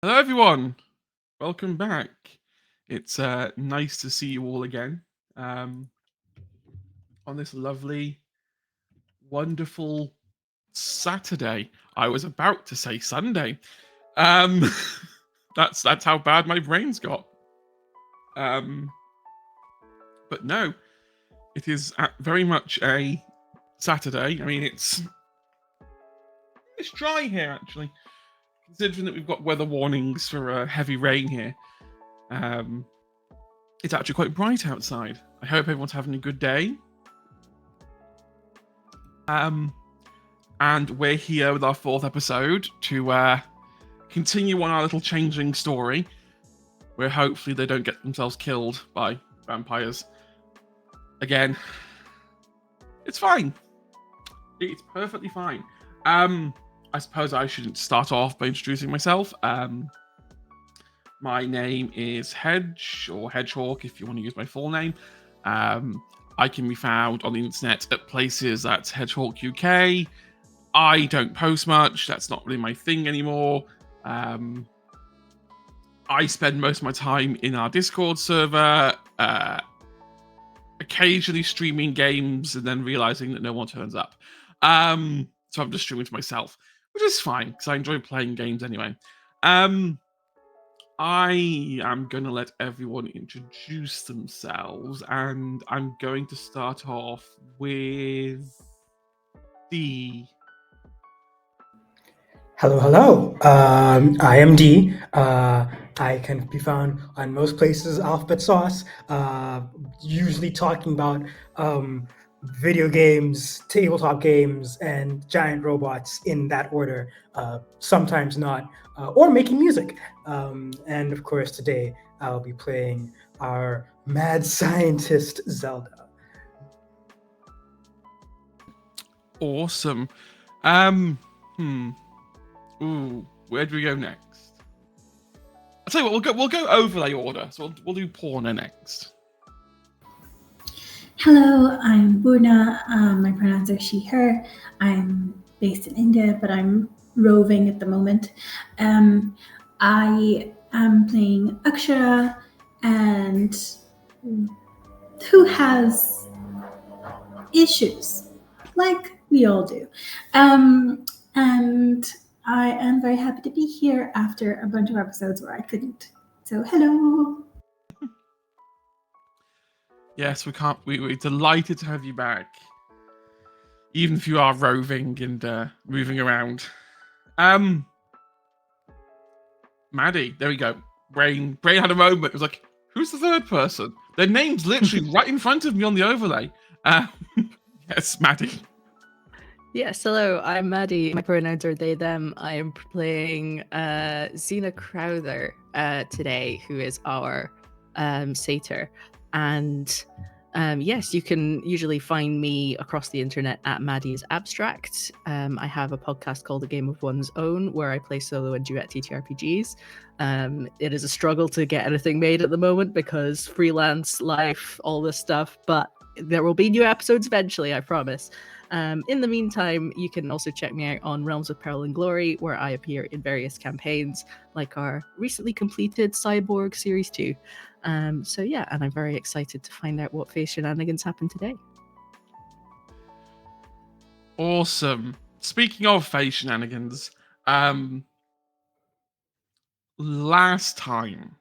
Hello, everyone. Welcome back. It's nice to see you all again um, on this lovely, wonderful Saturday. I was about to say Sunday. Um, that's how bad my brain's got. Um, but no, it is very much a Saturday. I mean, it's dry here actually, considering that we've got weather warnings for heavy rain here. It's actually quite bright outside. I hope everyone's having a good day. And we're here with our fourth episode to continue on our little changeling story, where hopefully they don't get themselves killed by vampires. Again, it's fine. It's perfectly fine. I suppose I shouldn't start off by introducing myself. My name is Hedge, or Hedgehawk if you want to use my full name. I can be found on the internet at places that's Hedgehawk UK. I don't post much. That's not really my thing anymore. I spend most of my time in our Discord server, occasionally streaming games and then realizing that no one turns up. So I'm just streaming to myself, which is fine because I enjoy playing games anyway. I am going to let everyone introduce themselves, and I'm going to start off with D. Hello. I am D. I can be found on most places Alphabet Sauce, usually talking about video games, tabletop games, and giant robots in that order, sometimes not, or making music. And of course, today I'll be playing our mad scientist Zelda. Awesome. Ooh, where do we go next? I'll tell you what, we'll go overlay order. So we'll do Porna next. Hello, I'm Burna. My pronouns are she, her. I'm based in India, but I'm roving at the moment. I am playing Akshara, and who has issues, like we all do. And I am very happy to be here after a bunch of episodes where I couldn't. So hello. Yes, we're delighted to have you back, even if you are roving and moving around. Maddie, there we go. Brain had a moment. It was like, who's the third person? Their name's literally right in front of me on the overlay. Yes, Maddie. Yes, hello, I'm Maddie. My pronouns are they, them. I am playing Xena Crowther today, who is our satyr. And yes, you can usually find me across the internet at Maddie's Abstract. I have a podcast called A Game of One's Own, where I play solo and duet TTRPGs. It is a struggle to get anything made at the moment because freelance life, all this stuff, but there will be new episodes eventually, I promise. In the meantime, you can also check me out on Realms of Peril and Glory, where I appear in various campaigns, like our recently completed Cyborg Series 2. So yeah, and I'm very excited to find out what phase shenanigans happen today. Awesome. Speaking of phase shenanigans, last time,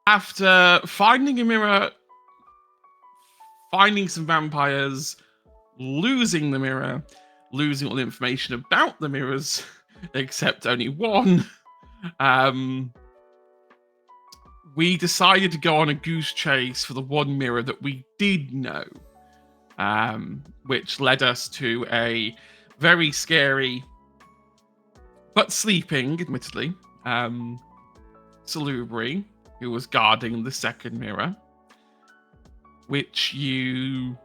after finding a mirror, finding some vampires, losing the mirror, losing all the information about the mirrors, except only one, we decided to go on a goose chase for the one mirror that we did know, which led us to a very scary, but sleeping, admittedly, Salubri, who was guarding the second mirror, which you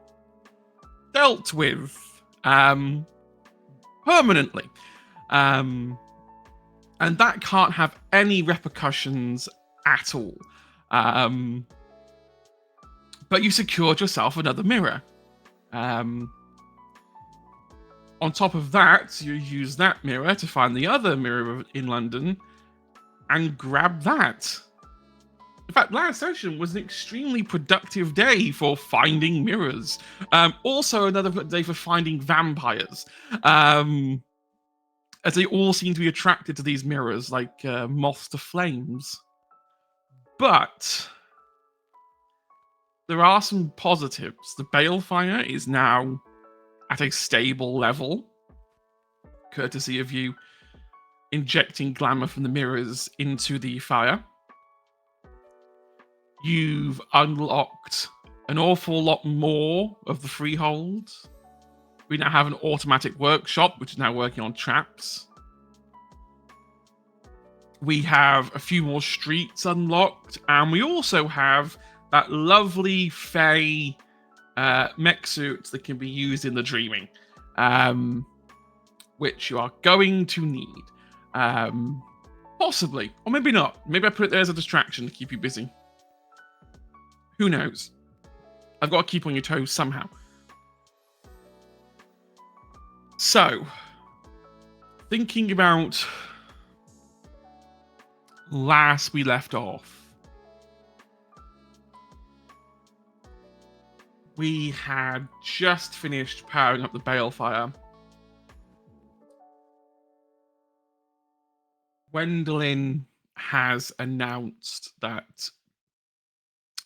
dealt with permanently. And that can't have any repercussions at all. But you secured yourself another mirror. On top of that, you use that mirror to find the other mirror in London and grab that. In fact, last session was an extremely productive day for finding mirrors. Also, another day for finding vampires, as they all seem to be attracted to these mirrors like moths to flames. But there are some positives. The Balefire is now at a stable level, courtesy of you injecting glamour from the mirrors into the fire. You've unlocked an awful lot more of the freehold. We now have an automatic workshop, which is now working on traps. We have a few more streets unlocked, and we also have that lovely Fey mech suit that can be used in the dreaming, which you are going to need. Possibly, or maybe not. Maybe I put it there as a distraction to keep you busy. Who knows? I've got to keep on your toes somehow. So, thinking about last we left off, we had just finished powering up the Balefire. Gwendolyn has announced that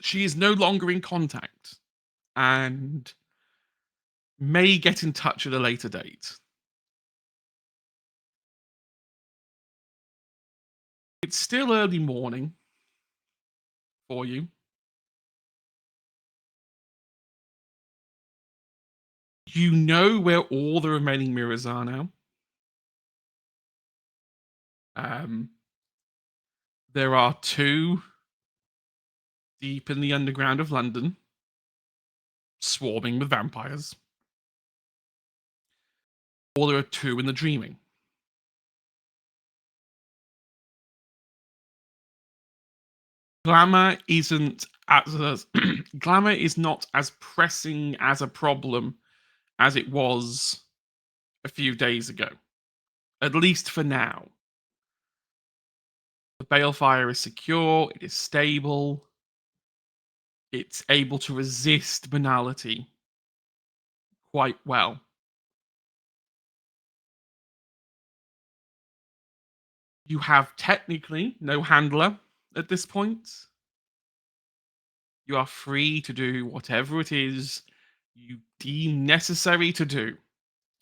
she is no longer in contact and may get in touch at a later date. It's still early morning for you. You know where all the remaining mirrors are now. There are 2 deep in the underground of London, swarming with vampires. Or there are 2 in the dreaming. Glamour isn't as glamour is not as pressing as a problem as it was a few days ago, at least for now. The Balefire is secure, it is stable, it's able to resist banality quite well. You have technically no handler at this point. You are free to do whatever it is you deem necessary to do.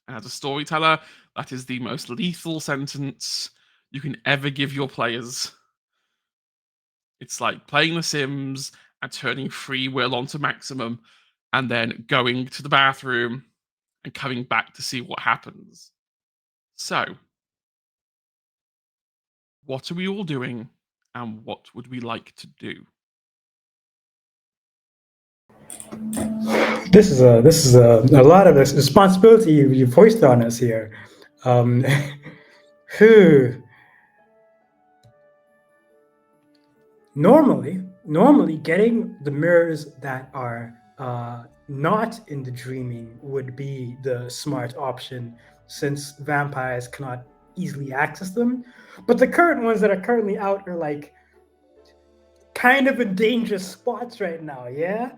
As a storyteller, that is the most lethal sentence you can ever give your players. It's like playing The Sims and turning free will onto maximum and then going to the bathroom and coming back to see what happens. So, what are we all doing and what would we like to do? This is a lot of this responsibility you've hoisted on us here. Whew. Normally, getting the mirrors that are not in the dreaming would be the smart option, since vampires cannot easily access them. But the current ones that are currently out are like kind of in dangerous spots right now. Yeah.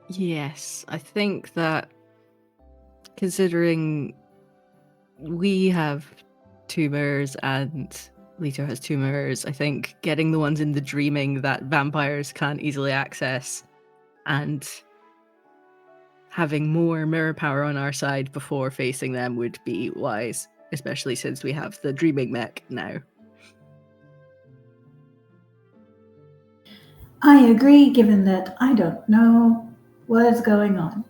Yes, I think that considering we have 2 mirrors and Leto has 2 mirrors, I think getting the ones in the dreaming that vampires can't easily access and having more mirror power on our side before facing them would be wise, especially since we have the dreaming mech now. I agree, given that I don't know what is going on.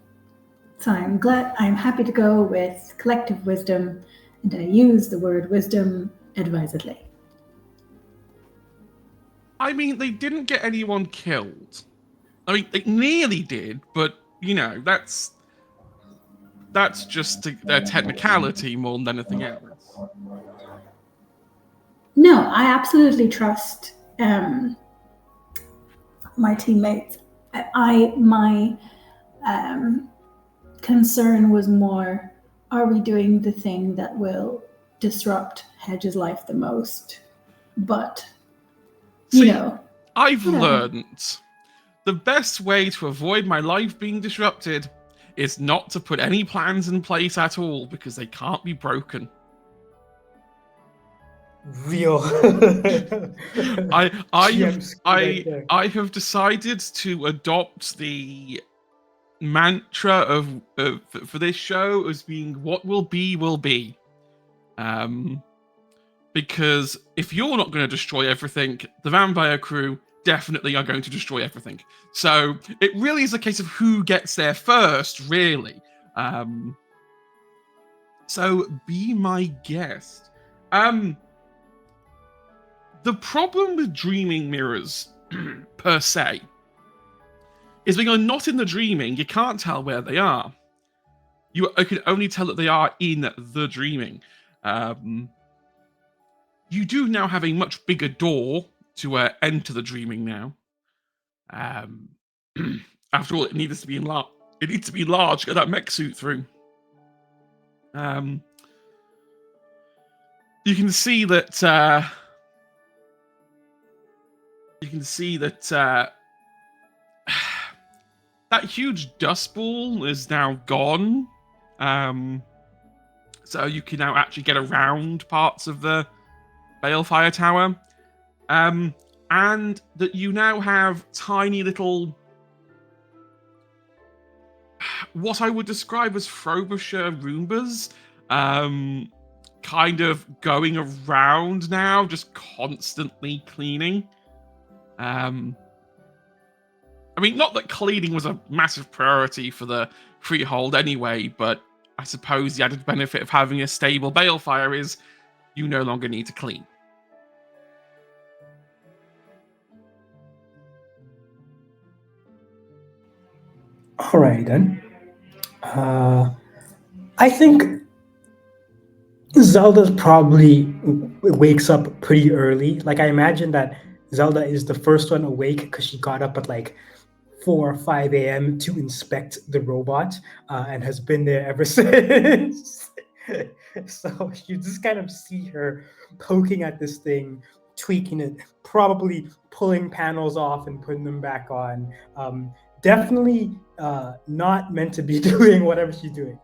So I'm happy to go with collective wisdom, and I use the word wisdom advisedly. I mean, they didn't get anyone killed. I mean, they nearly did, but, you know, that's just a technicality more than anything else. No, I absolutely trust my teammates. My concern was more, are we doing the thing that will disrupt Hedge's life the most? But, you See, know. I've whatever. learned the best way to avoid my life being disrupted is not to put any plans in place at all, because they can't be broken. Real. GM skill right there. I have decided to adopt the mantra of for this show as being what will be will be. Because if you're not going to destroy everything, the vampire crew definitely are going to destroy everything. So it really is a case of who gets there first, really. So be my guest. The problem with dreaming mirrors, per se, is when you're not in the dreaming, you can't tell where they are. You can only tell that they are in the dreaming. You do now have a much bigger door to enter the dreaming now. After all, it needs to be enlarged. It needs to be large. Get that mech suit through. You can see that. You can see that that huge dust ball is now gone. So you can now actually get around parts of the Balefire Tower. And that you now have tiny little, what I would describe as Frobisher Roombas, kind of going around now, just constantly cleaning. I mean, not that cleaning was a massive priority for the Freehold anyway, but I suppose the added benefit of having a stable Balefire is you no longer need to clean. All right, then. I think Zelda probably wakes up pretty early. Like, I imagine that Zelda is the first one awake because she got up at like 4 or 5 a.m. to inspect the robot and has been there ever since. So you just kind of see her poking at this thing, tweaking it, probably pulling panels off and putting them back on. Definitely not meant to be doing whatever she's doing.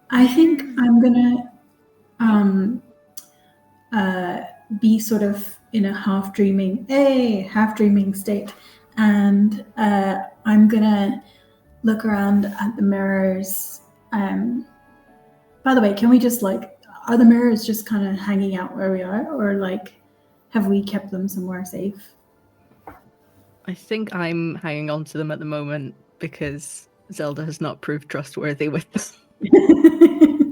I think I'm gonna be sort of in a half dreaming state, and I'm gonna look around at the mirrors. By the way, can we just are the mirrors just kind of hanging out where we are, or like have we kept them somewhere safe? I think I'm hanging on to them at the moment because Zelda has not proved trustworthy with them.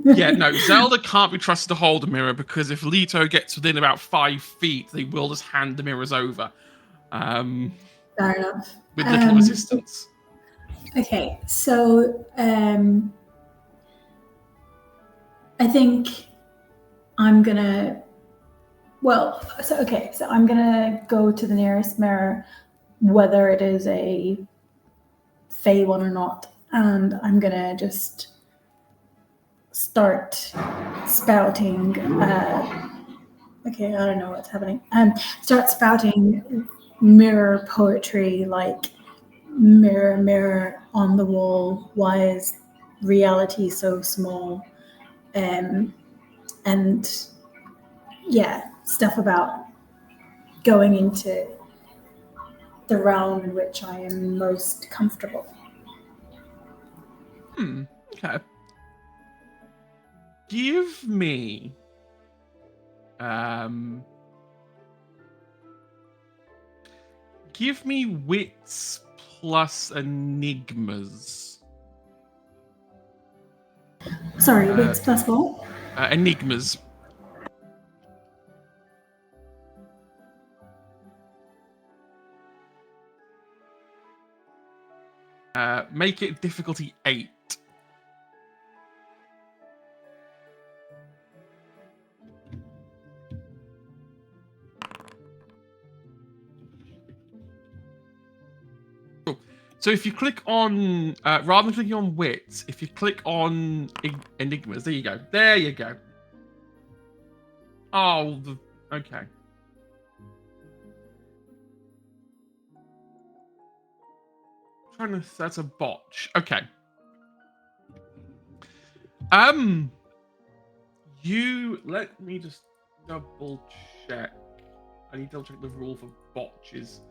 Yeah, no, Zelda can't be trusted to hold a mirror because if Leto gets within about 5 feet, they will just hand the mirrors over. Fair enough. With little resistance. Okay, so I think I'm gonna. So I'm gonna go to the nearest mirror, whether it is a Fey one or not, and I'm gonna just start spouting. Okay, I don't know what's happening. Start spouting mirror poetry, like mirror, mirror on the wall. Why is reality so small? And yeah, stuff about going into the realm in which I am most comfortable. Okay. Give me wits plus enigmas. Sorry, wits plus what? Enigmas. Make it difficulty 8. So if you click on, rather than clicking on wits, if you click on enigmas, there you go. There you go. Oh, okay. That's a botch. Okay. You let me just double check. I need to double check the rule for botches.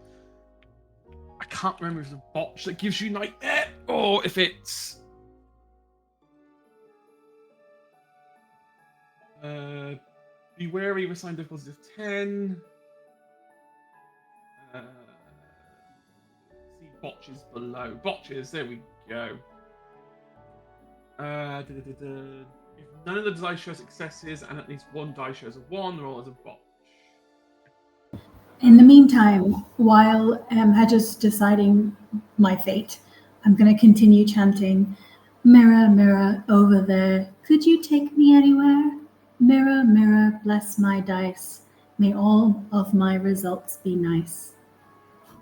I can't remember if it's a botch that gives you nightmare or if it's be wary of assigned difficulty of 10. See botches below. Botches, there we go. If none of the dice show successes and at least one die shows a 1, roll as a botch. In the meantime, while Hedge's deciding my fate, I'm going to continue chanting, "Mirror, mirror over there, could you take me anywhere? Mirror, mirror, bless my dice. May all of my results be nice.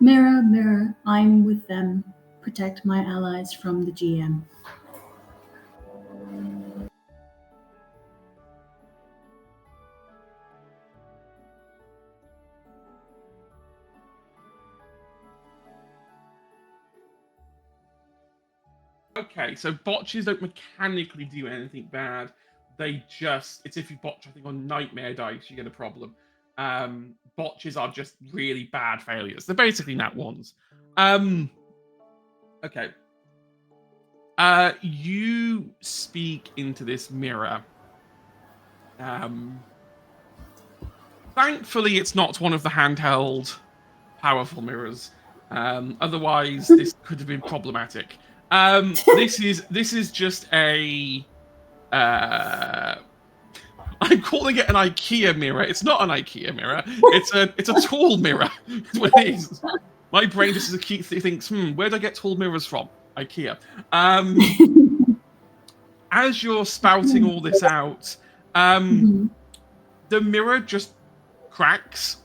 Mirror, mirror, I'm with them. Protect my allies from the GM." Okay, so botches don't mechanically do anything bad. They just, it's if you botch, I think, on nightmare dice, you get a problem. Botches are just really bad failures. They're basically nat ones. Okay. You speak into this mirror. Thankfully, it's not one of the handheld, powerful mirrors. Otherwise, this could have been problematic. This is just a. I'm calling it an IKEA mirror. It's not an IKEA mirror. It's a tall mirror. That's what it is. My brain just thinks, where do I get tall mirrors from? IKEA. As you're spouting all this out, the mirror just cracks.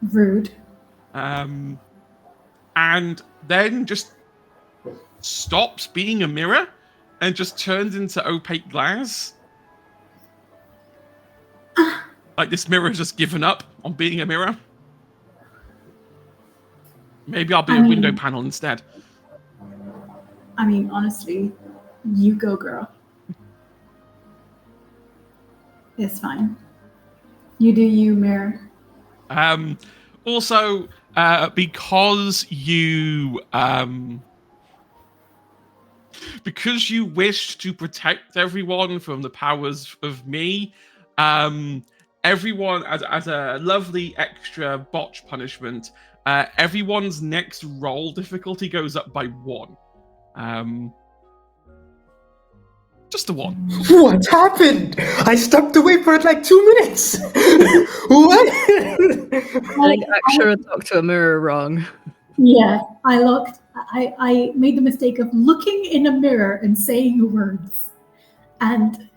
Rude. And then just stops being a mirror and just turns into opaque glass. Like this mirror has just given up on being a mirror. Maybe I'll be a window panel instead. I mean, honestly, you go, girl. It's fine. You do you, mirror. Also, because you wished to protect everyone from the powers of me, everyone as a lovely extra botch punishment, everyone's next roll difficulty goes up by 1. Just a 1. What happened? I stepped away for like 2 minutes. What? I think Akshara talked to a mirror wrong. Yeah, I made the mistake of looking in a mirror and saying words, and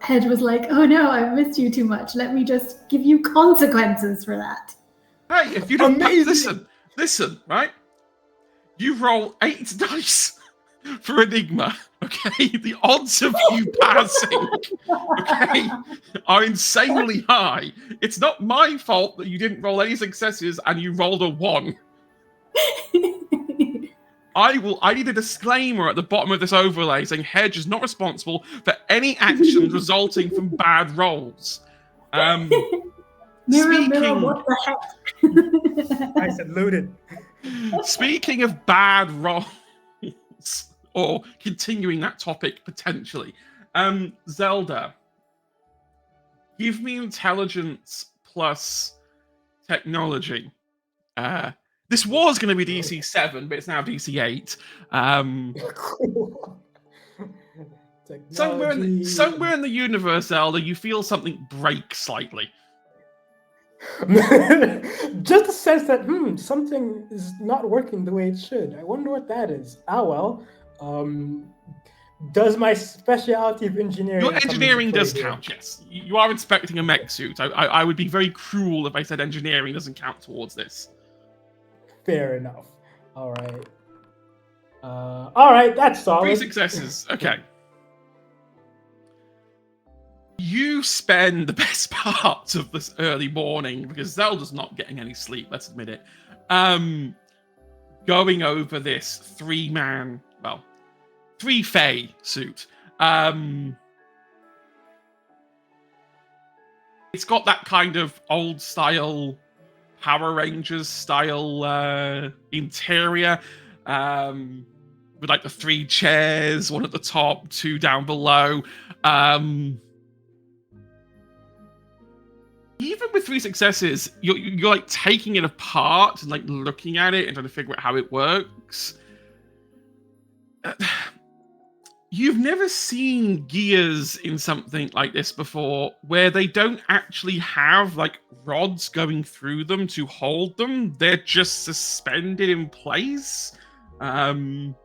Hedge was like, "Oh no, I've missed you too much. Let me just give you consequences for that." Hey, if you don't listen, right? You roll 8 dice for Enigma, okay? The odds of you passing, okay, are insanely high. It's not my fault that you didn't roll any successes and you rolled a 1. I need a disclaimer at the bottom of this overlay saying Hedge is not responsible for any actions resulting from bad rolls. Mirror, what the heck? I said looted. Speaking of bad rolls, or continuing that topic potentially, Zelda, give me intelligence plus technology. This was going to be DC 7, but it's now DC 8. Somewhere in the universe, Zelda, you feel something break slightly. Just a sense that something is not working the way it should. I wonder what that is. Well. Does my specialty of engineering? Your engineering does count, yes. You are inspecting a mech suit. I would be very cruel if I said engineering doesn't count towards this. Fair enough. All right. All right, that's solid. 3 successes. Okay. You spend the best part of this early morning, because Zelda's not getting any sleep, let's admit it, going over this 3-man, well, 3 Fae suit. It's got that kind of old style Power Rangers style interior, with like the 3 chairs, 1 at the top, 2 down below. Even with 3 successes, you're like taking it apart and like looking at it and trying to figure out how it works. You've never seen gears in something like this before, where they don't actually have like rods going through them to hold them. They're just suspended in place. Like,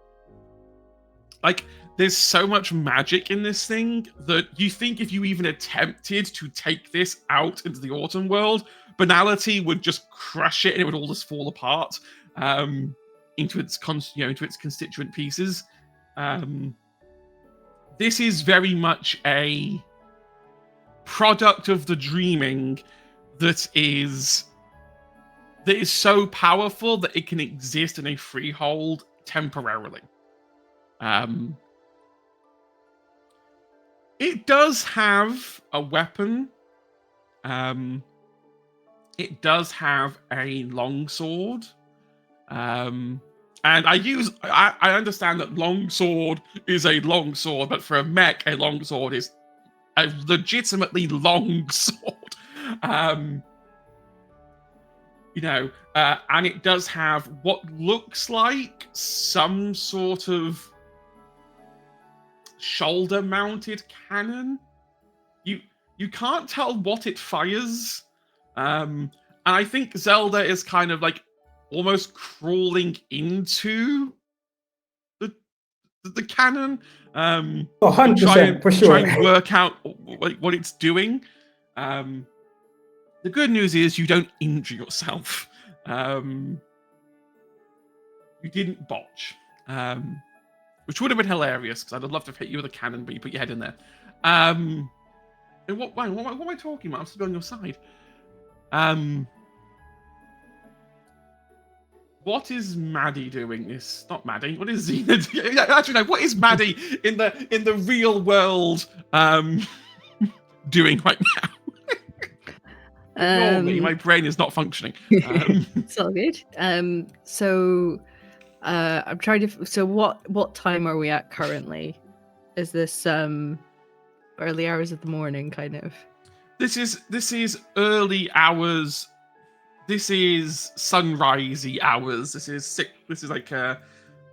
there's so much magic in this thing that you think if you even attempted to take this out into the autumn world, banality would just crush it and it would all just fall apart into its constituent pieces. This is very much a product of the dreaming that is so powerful that it can exist in a freehold temporarily. It does have a weapon. It does have a longsword. And I understand that longsword is a longsword, but for a mech, a longsword is a legitimately long sword. And it does have what looks like some sort of shoulder-mounted cannon. You can't tell what it fires. And I think Zelda is kind of like almost crawling into the cannon. 100% for sure. Try and work out what it's doing. The good news is you don't injure yourself. You didn't botch. Which would have been hilarious, because I'd have loved to have hit you with a cannon, but you put your head in there. What am I talking about? I'm still on your side. What is Maddie doing? Not Maddie. What is Xena? Actually, no. What is Maddie in the real world doing right now? Ignore me. My brain is not functioning. It's all good. So I'm trying to. So what time are we at currently? Is this early hours of the morning, kind of? This is early hours. This is sunrisey hours. This is like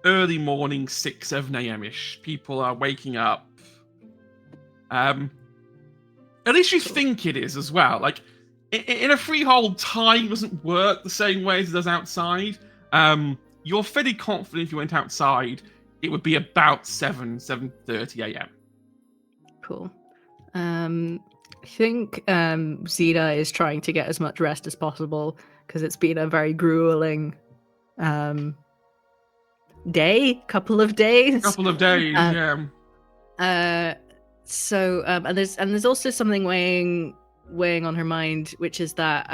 early morning, 6-7 a.m.-ish. People are waking up. At least you think it is as well. Like in a freehold, time doesn't work the same way as it does outside. You're fairly confident if you went outside, it would be about 7:30 a.m. Cool. I think Zeta is trying to get as much rest as possible because it's been a very grueling couple of days. Yeah. So and there's also something weighing on her mind, which is that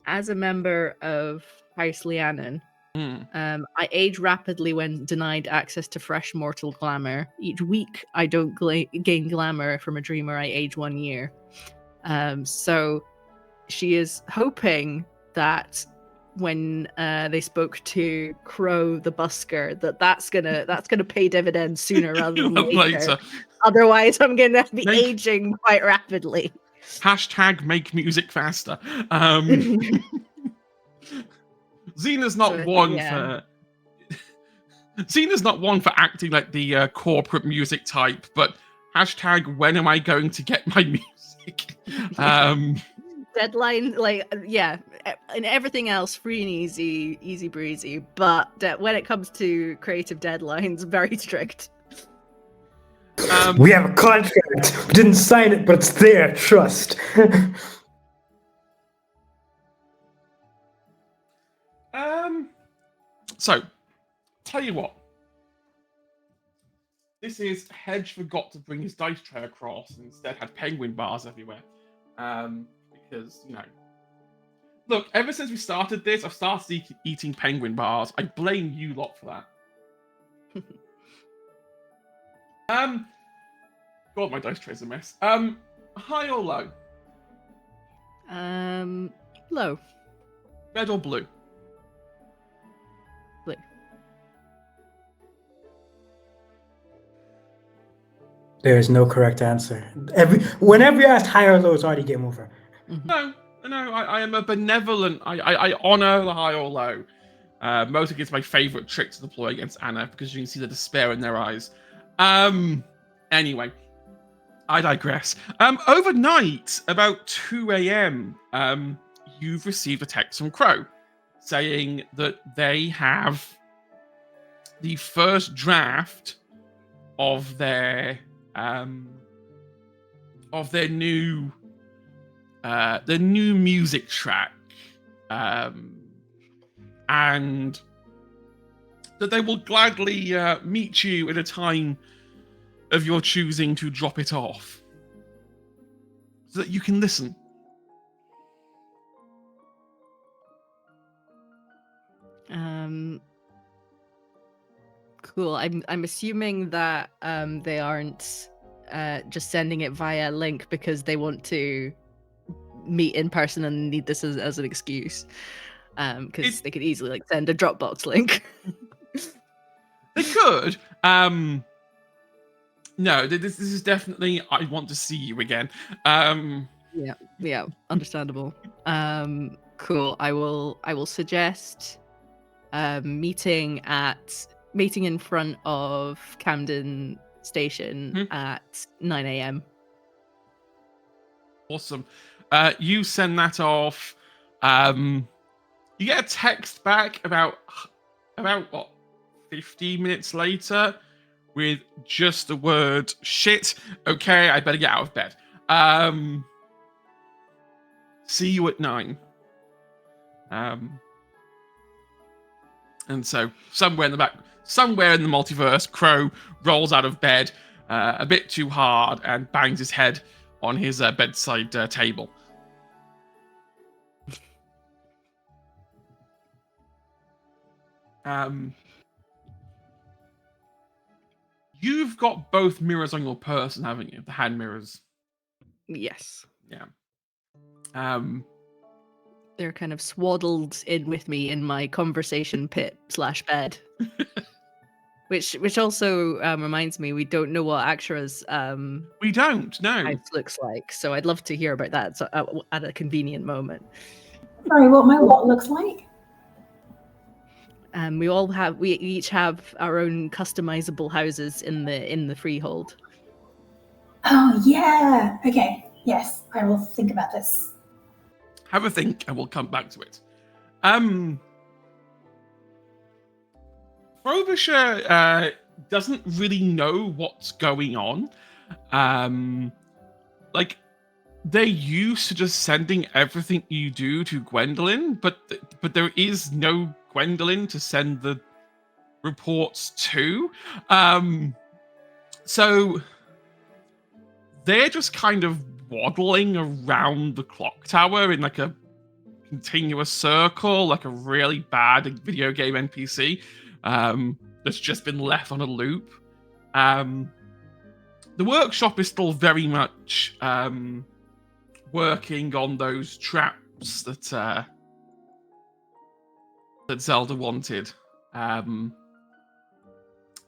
as a member of House Lianon, I age rapidly when denied access to fresh mortal glamour. Each week, I don't gain glamour from a dreamer. I age 1 year. So she is hoping that when they spoke to Crow the busker, that's gonna pay dividends sooner rather than later. Otherwise, I'm gonna be aging quite rapidly. # make music faster. Xena's not one for acting like the corporate music type, but # when am I going to get my music? Deadline, and everything else free and easy breezy, but when it comes to creative deadlines, very strict. We have a contract. We didn't sign it, but it's there. Trust. So, tell you what. This is Hedge forgot to bring his dice tray across and instead had penguin bars everywhere. Because, you know. Look, ever since we started this, I've started eating penguin bars. I blame you lot for that. God, my dice tray's a mess. High or low? Low. Red or blue? Blue. There is no correct answer. Whenever you ask high or low, it's already game over. No, I am a benevolent. I honor the high or low. Mostly it's my favorite trick to deploy against Anna because you can see the despair in their eyes. Anyway, I digress. Overnight, about 2 a.m., you've received a text from Crow saying that they have the first draft of their new music track, and that they will gladly meet you at a time of your choosing to drop it off, so that you can listen. Cool. I'm assuming that they aren't just sending it via link because they want to meet in person and need this as an excuse. Because they could easily like send a Dropbox link. They could. No, this is definitely I want to see you again. Yeah, understandable. Cool. I will suggest meeting in front of Camden Station at 9 a.m. Awesome. You send that off. You get a text back about what, 15 minutes later with just the word shit. Okay, I better get out of bed. See you at 9. And so somewhere in the multiverse, Crow rolls out of bed a bit too hard and bangs his head on his bedside table. You've got both mirrors on your person, haven't you? The hand mirrors. Yes. Yeah. They're kind of swaddled in with me in my conversation pit / bed. Which also reminds me, we don't know what Akshara's we don't know house looks like, so I'd love to hear about that at a convenient moment. Sorry, what my what looks like? We each have our own customizable houses in the freehold. Oh yeah. Okay. Yes, I will think about this. Have a think, and we'll come back to it. Frobisher doesn't really know what's going on. Like, they're used to just sending everything you do to Gwendolyn, but there is no Gwendolyn to send the reports to. So they're just kind of waddling around the clock tower in like a continuous circle, like a really bad video game NPC that's just been left on a loop. The workshop is still very much working on those traps that Zelda wanted.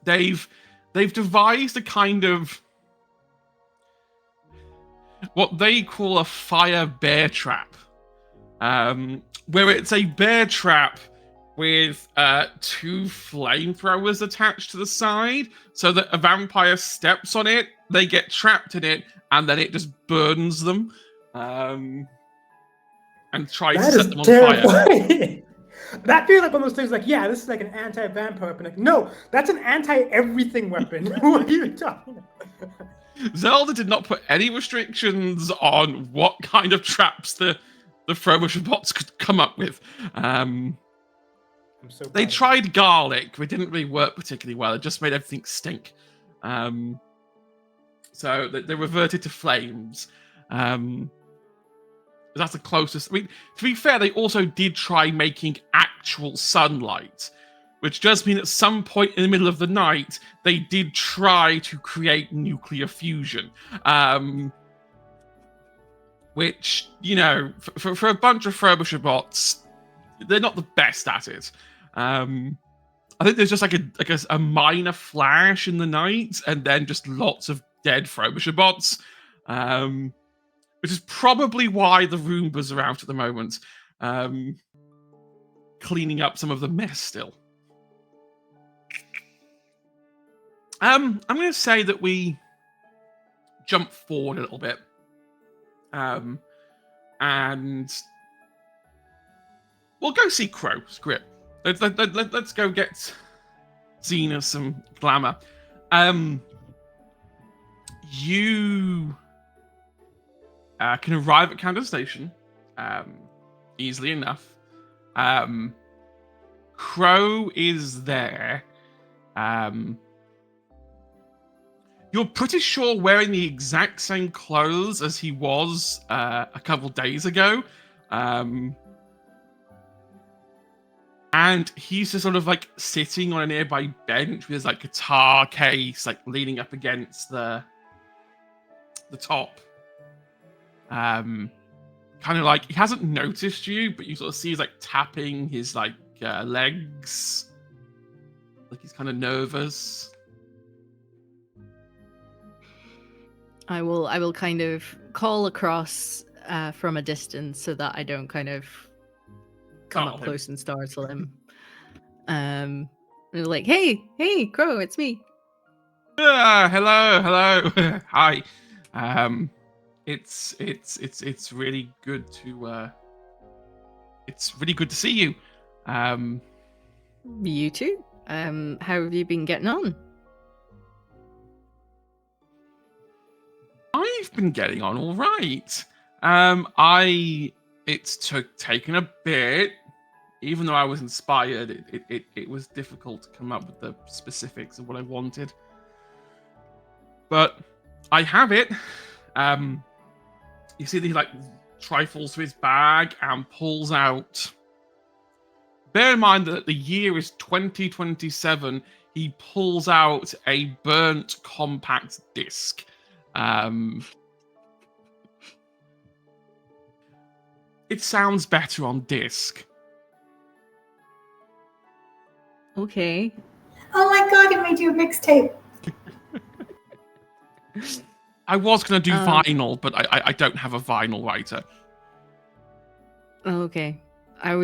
They've devised a kind of what they call a fire bear trap, where it's a bear trap with 2 flamethrowers attached to the side, so that a vampire steps on it, they get trapped in it, and then it just burns them, and tries to set them on fire. That feels like one of those things like, yeah, this is like an anti-vampire weapon. Like, no, that's an anti-everything weapon. What are you talking about? Zelda did not put any restrictions on what kind of traps the Frobisher bots could come up with. I'm so They proud of you. tried garlic, but it didn't really work particularly well. It just made everything stink. So they reverted to flames. That's the closest. I mean, to be fair, they also did try making actual sunlight, which does mean at some point in the middle of the night, they did try to create nuclear fusion. Which, you know, for a bunch of Frobisher bots, they're not the best at it. I think there's just like a minor flash in the night, and then just lots of dead Frobisher bots. Which is probably why the Roombas are out at the moment, cleaning up some of the mess still. I'm going to say that we jump forward a little bit, and we'll go see Crow. Screw it. Let's go get Xena some glamour. You can arrive at Camden Station easily enough. Crow is there. You're pretty sure wearing the exact same clothes as he was a couple days ago. And he's just sort of like sitting on a nearby bench with his like guitar case, like leaning up against the top. Kind of like he hasn't noticed you, but you sort of see he's like tapping his like legs, like he's kind of nervous. I will kind of call across from a distance so that I don't kind of come up close and startle him. Like, hey, Crow, it's me. Hello, hi. It's really good to see you. You too. How have you been getting on? I've been getting on all right. It's taken a bit. Even though I was inspired, it was difficult to come up with the specifics of what I wanted. But I have it. You see that he like trifles to his bag and pulls out. Bear in mind that the year is 2027. He pulls out a burnt compact disc. It sounds better on disc. Okay. Oh my god, it made you a mixtape. I was going to do vinyl, but I don't have a vinyl writer. Okay. I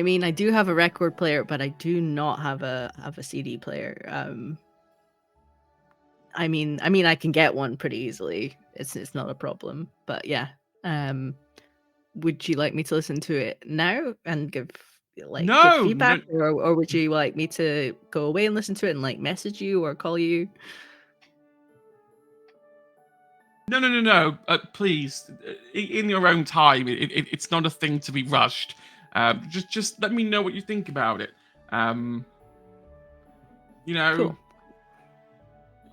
mean, I do have a record player, but I do not have a CD player. I mean, I can get one pretty easily. It's not a problem. But yeah. Would you like me to listen to it now and give feedback, or would you like me to go away and listen to it and like message you or call you? No. Please, in your own time. It's not a thing to be rushed. Just let me know what you think about it. Cool.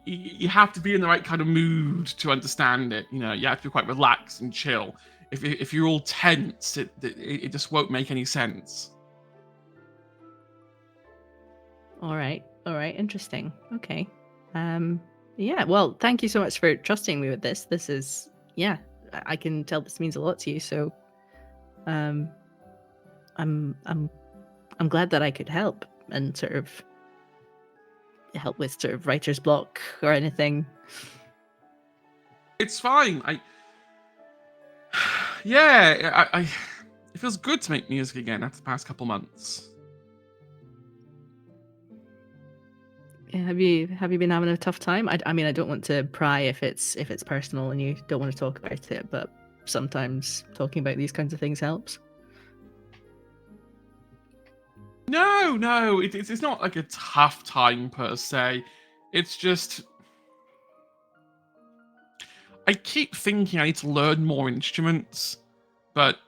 You have to be in the right kind of mood to understand it. You have to be quite relaxed and chill. If you're all tense, it just won't make any sense. All right. Interesting. Okay. Yeah. Well, thank you so much for trusting me with this. This is, yeah, I can tell this means a lot to you. So, I'm glad that I could help and sort of help with sort of writer's block or anything. It's fine. It feels good to make music again after the past couple months. Yeah, have you been having a tough time? I mean, I don't want to pry if it's personal and you don't want to talk about it, but sometimes talking about these kinds of things helps. No, it's not like a tough time per se. It's just I keep thinking I need to learn more instruments, but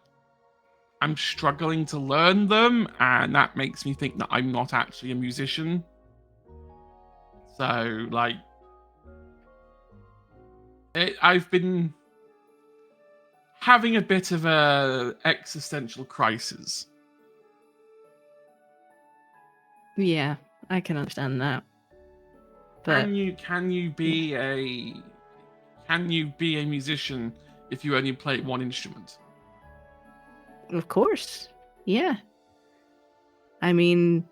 I'm struggling to learn them, and that makes me think that I'm not actually a musician. So, like, I've been having a bit of a existential crisis. Yeah, I can understand that. But Can you be a musician if you only play one instrument? of course, yeah. I mean,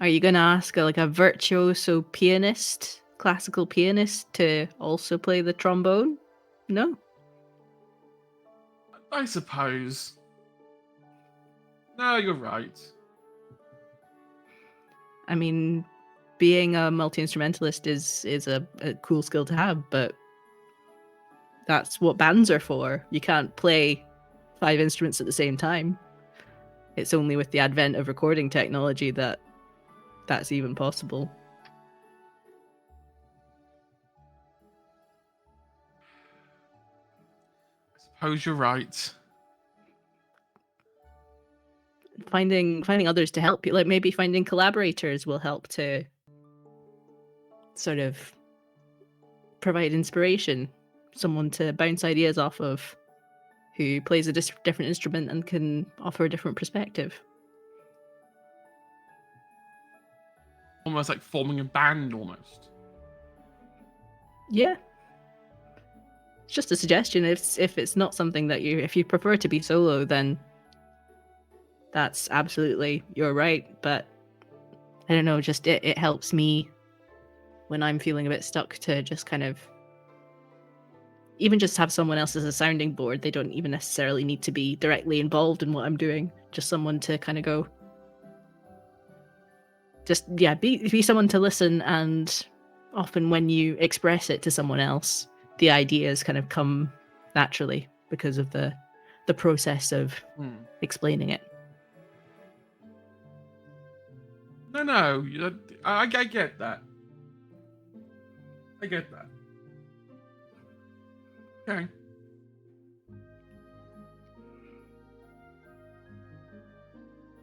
are you gonna ask a virtuoso pianist, classical pianist, to also play the trombone? No. I suppose. No, you're right. I mean, being a multi-instrumentalist is a cool skill to have, but that's what bands are for. You can't play 5 instruments at the same time. It's only with the advent of recording technology that that's even possible. I suppose you're right. Finding others to help you, like maybe finding collaborators, will help to sort of provide inspiration, someone to bounce ideas off of who plays a different instrument and can offer a different perspective. Almost like forming a band, almost. Yeah. It's just a suggestion. If it's not something that if you prefer to be solo, then that's absolutely your right. But I don't know, just it helps me when I'm feeling a bit stuck to just kind of even just have someone else as a sounding board. They don't even necessarily need to be directly involved in what I'm doing. Just someone to kind of go, just, yeah, be someone to listen. And often when you express it to someone else, the ideas kind of come naturally because of the process of explaining it. No, I get that. I get that. Okay.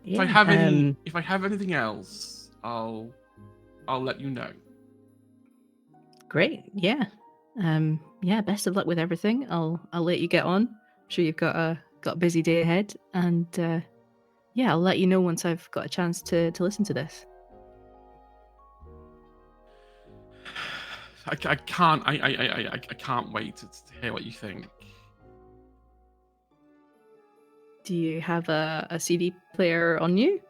Yeah, if I have anything else, I'll let you know. Great. Yeah. Yeah, best of luck with everything. I'll let you get on. I'm sure you've got a busy day ahead, and yeah, I'll let you know once I've got a chance to listen to this. I can't wait to hear what you think. Do you have a CD player on you?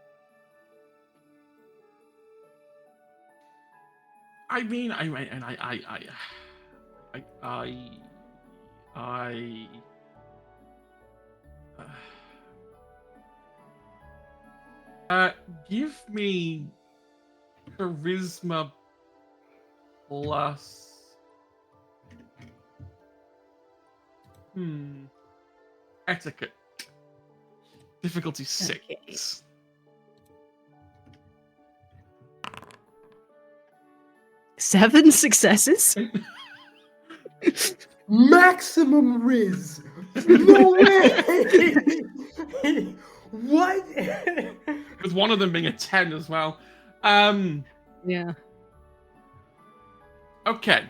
I mean, give me charisma plus etiquette. Difficulty 6. Okay. 7 successes? Maximum Riz. No way. What? With one of them being a 10 as well. Yeah. Okay.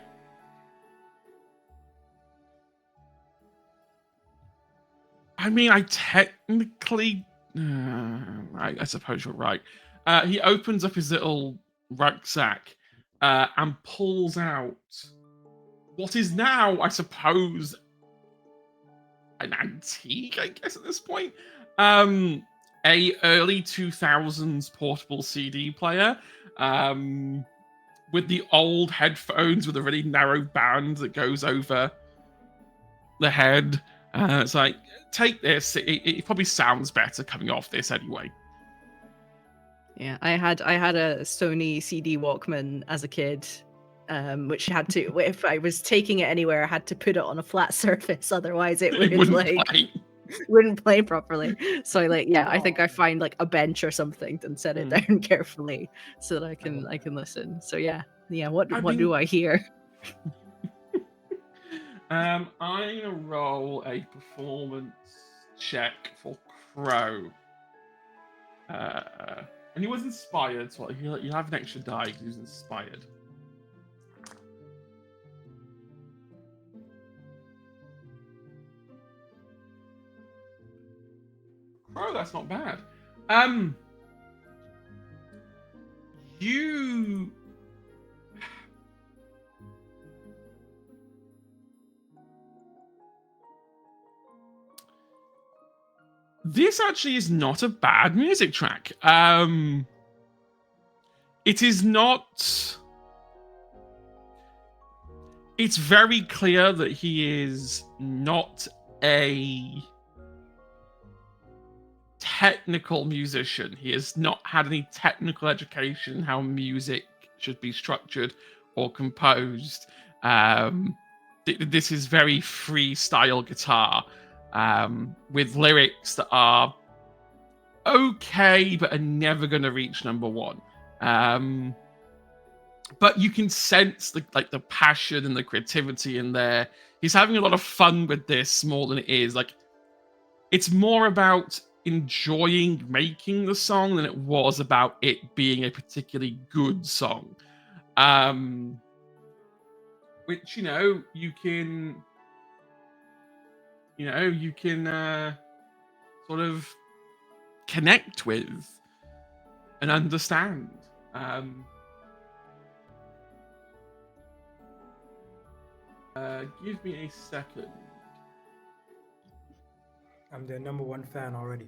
I mean, I technically... I suppose you're right. He opens up his little rucksack and pulls out what is now, I suppose, an antique, I guess, at this point. A early 2000s portable CD player with the old headphones with a really narrow band that goes over the head. It's like, take this. It probably sounds better coming off this anyway. Yeah, I had a Sony CD Walkman as a kid, which had to, if I was taking it anywhere, I had to put it on a flat surface, otherwise it would wouldn't play properly. So I think I find like a bench or something and set it down carefully so that I can listen. So yeah. What do I hear? I'm gonna roll a performance check for Crow. And he was inspired, so you'll have an extra die because he was inspired. Crow, that's not bad. You... This actually is not a bad music track. It is not... It's very clear that he is not a technical musician. He has not had any technical education how music should be structured or composed. This is very freestyle guitar with lyrics that are okay but are never going to reach number one. But you can sense the passion and the creativity in there. He's having a lot of fun with this more than it is like. It's more about enjoying making the song than it was about it being a particularly good song. Which you can sort of connect with and understand. Give me a second. I'm their number one fan already.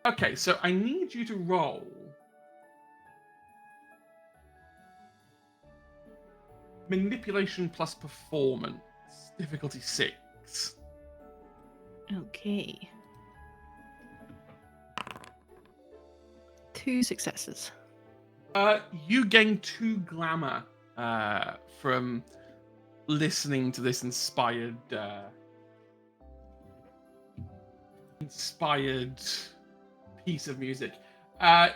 Okay, so I need you to roll manipulation plus performance, difficulty 6. Okay. 2 successes. You gain 2 glamour from listening to this inspired piece of music.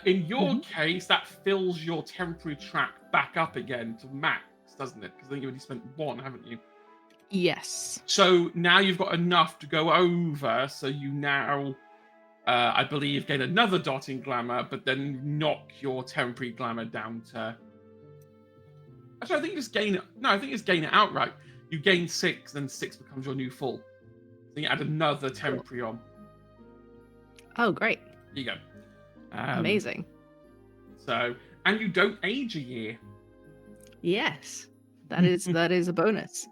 In your case, that fills your temporary track back up again to max, doesn't it? Because I think you already spent 1, haven't you? Yes. So now you've got enough to go over, so you now, I believe, gain another dot in glamour, but then knock your temporary glamour down to... Actually, I think just gain it. No, I think just gain it outright. You gain 6, then 6 becomes your new full. So you add another temporary on. Oh, great. There you go. Amazing. So, and you don't age a year. Yes. That is a bonus.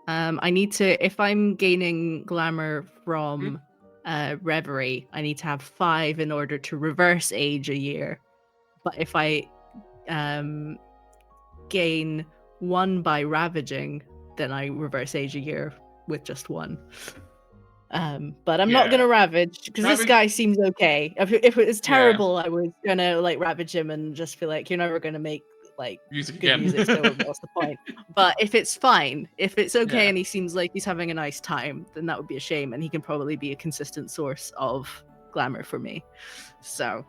I need to, if I'm gaining glamour from Reverie, I need to have 5 in order to reverse age a year. But if I gain 1 by ravaging, then I reverse age a year with just 1. But I'm not gonna ravage because this guy seems okay. If it was terrible, I was gonna ravage him and just feel like you're never gonna make music good again. music, so what's the point? But if it's fine, if it's okay and he seems like he's having a nice time, then that would be a shame, and he can probably be a consistent source of glamour for me. So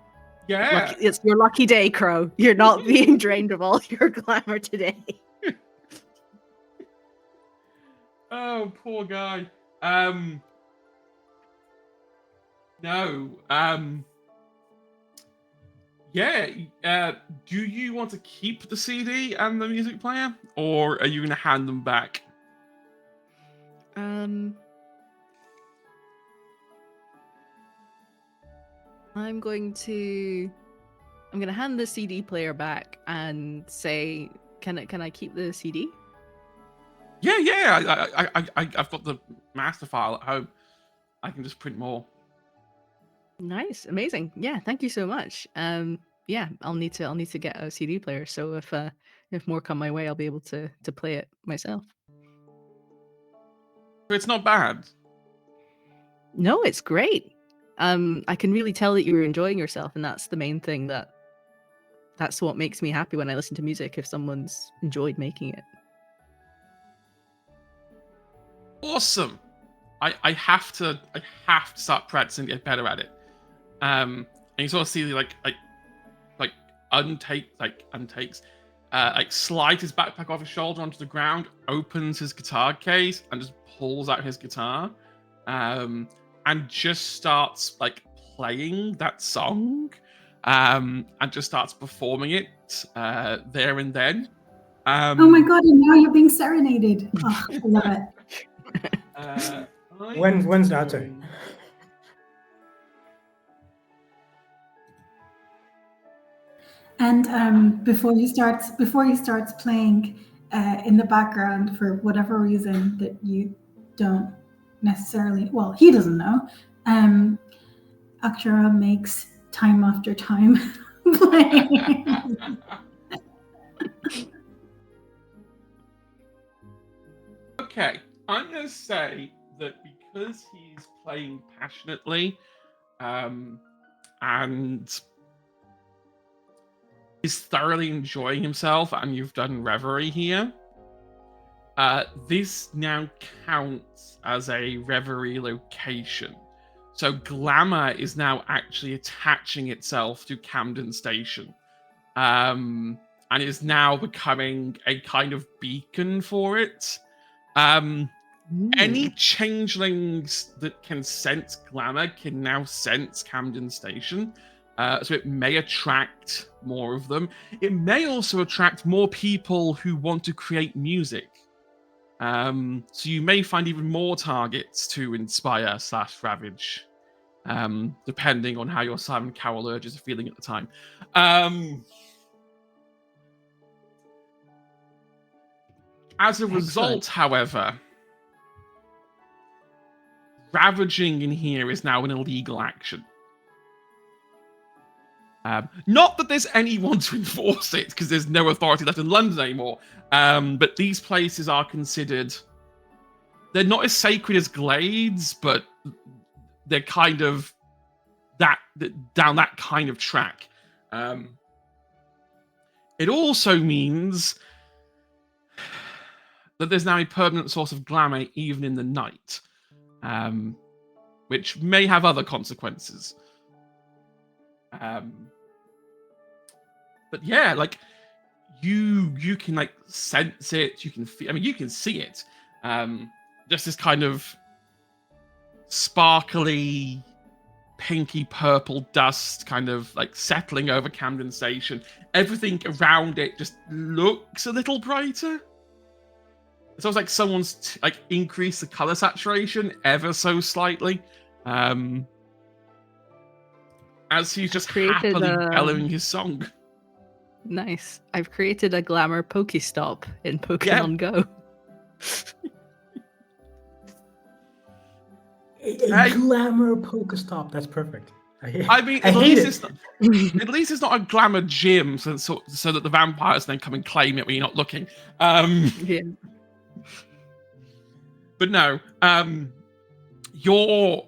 it's your lucky day, Crow. You're not being drained of all your glamour today. Oh, poor guy. No. Do you want to keep the CD and the music player, or are you going to hand them back? I'm going to hand the CD player back and say, can I keep the CD? Yeah. I've got the master file at home. I can just print more. Nice, amazing. Yeah, thank you so much. Yeah, I'll need to get a CD player. So if more come my way, I'll be able to play it myself. It's not bad. No, it's great. I can really tell that you're enjoying yourself, and that's the main thing. That's what makes me happy when I listen to music, if someone's enjoyed making it. Awesome. I have to start practicing to get better at it. And you sort of see like untakes, slide his backpack off his shoulder onto the ground, opens his guitar case, and just pulls out his guitar, and just starts like playing that song, and just starts performing it there and then. Oh my god! And now you're being serenaded. Oh, I love it. When's our turn? And before he starts playing in the background, for whatever reason that you don't necessarily, well, he doesn't know, Akshara makes time after time playing. Okay, I'm going to say that because he's playing passionately, and is thoroughly enjoying himself, and you've done Reverie here, this now counts as a Reverie location. So Glamour is now actually attaching itself to Camden Station, and is now becoming a kind of beacon for it. Any changelings that can sense Glamour can now sense Camden Station. So it may attract more of them. It may also attract more people who want to create music. So you may find even more targets to inspire / ravage, depending on how your Simon Cowell urges are feeling at the time. As a result, however, ravaging in here is now an illegal action. Not that there's anyone to enforce it, because there's no authority left in London anymore. But these places are considered... They're not as sacred as glades, but they're kind of down that kind of track. It also means that there's now a permanent source of glamour even in the night, which may have other consequences. But yeah, like you can like sense it, you can feel, I mean, you can see it. Just this kind of sparkly, pinky purple dust kind of like settling over Camden Station. Everything around it just looks a little brighter. It's almost like someone's like increased the color saturation ever so slightly. As he's just happily bellowing his song. Nice. I've created a glamour Pokestop in Pokemon Go. A glamour Pokestop. That's perfect. I mean, at least it's not a glamour gym, so that the vampires then come and claim it when you're not looking. Yeah. But no, you're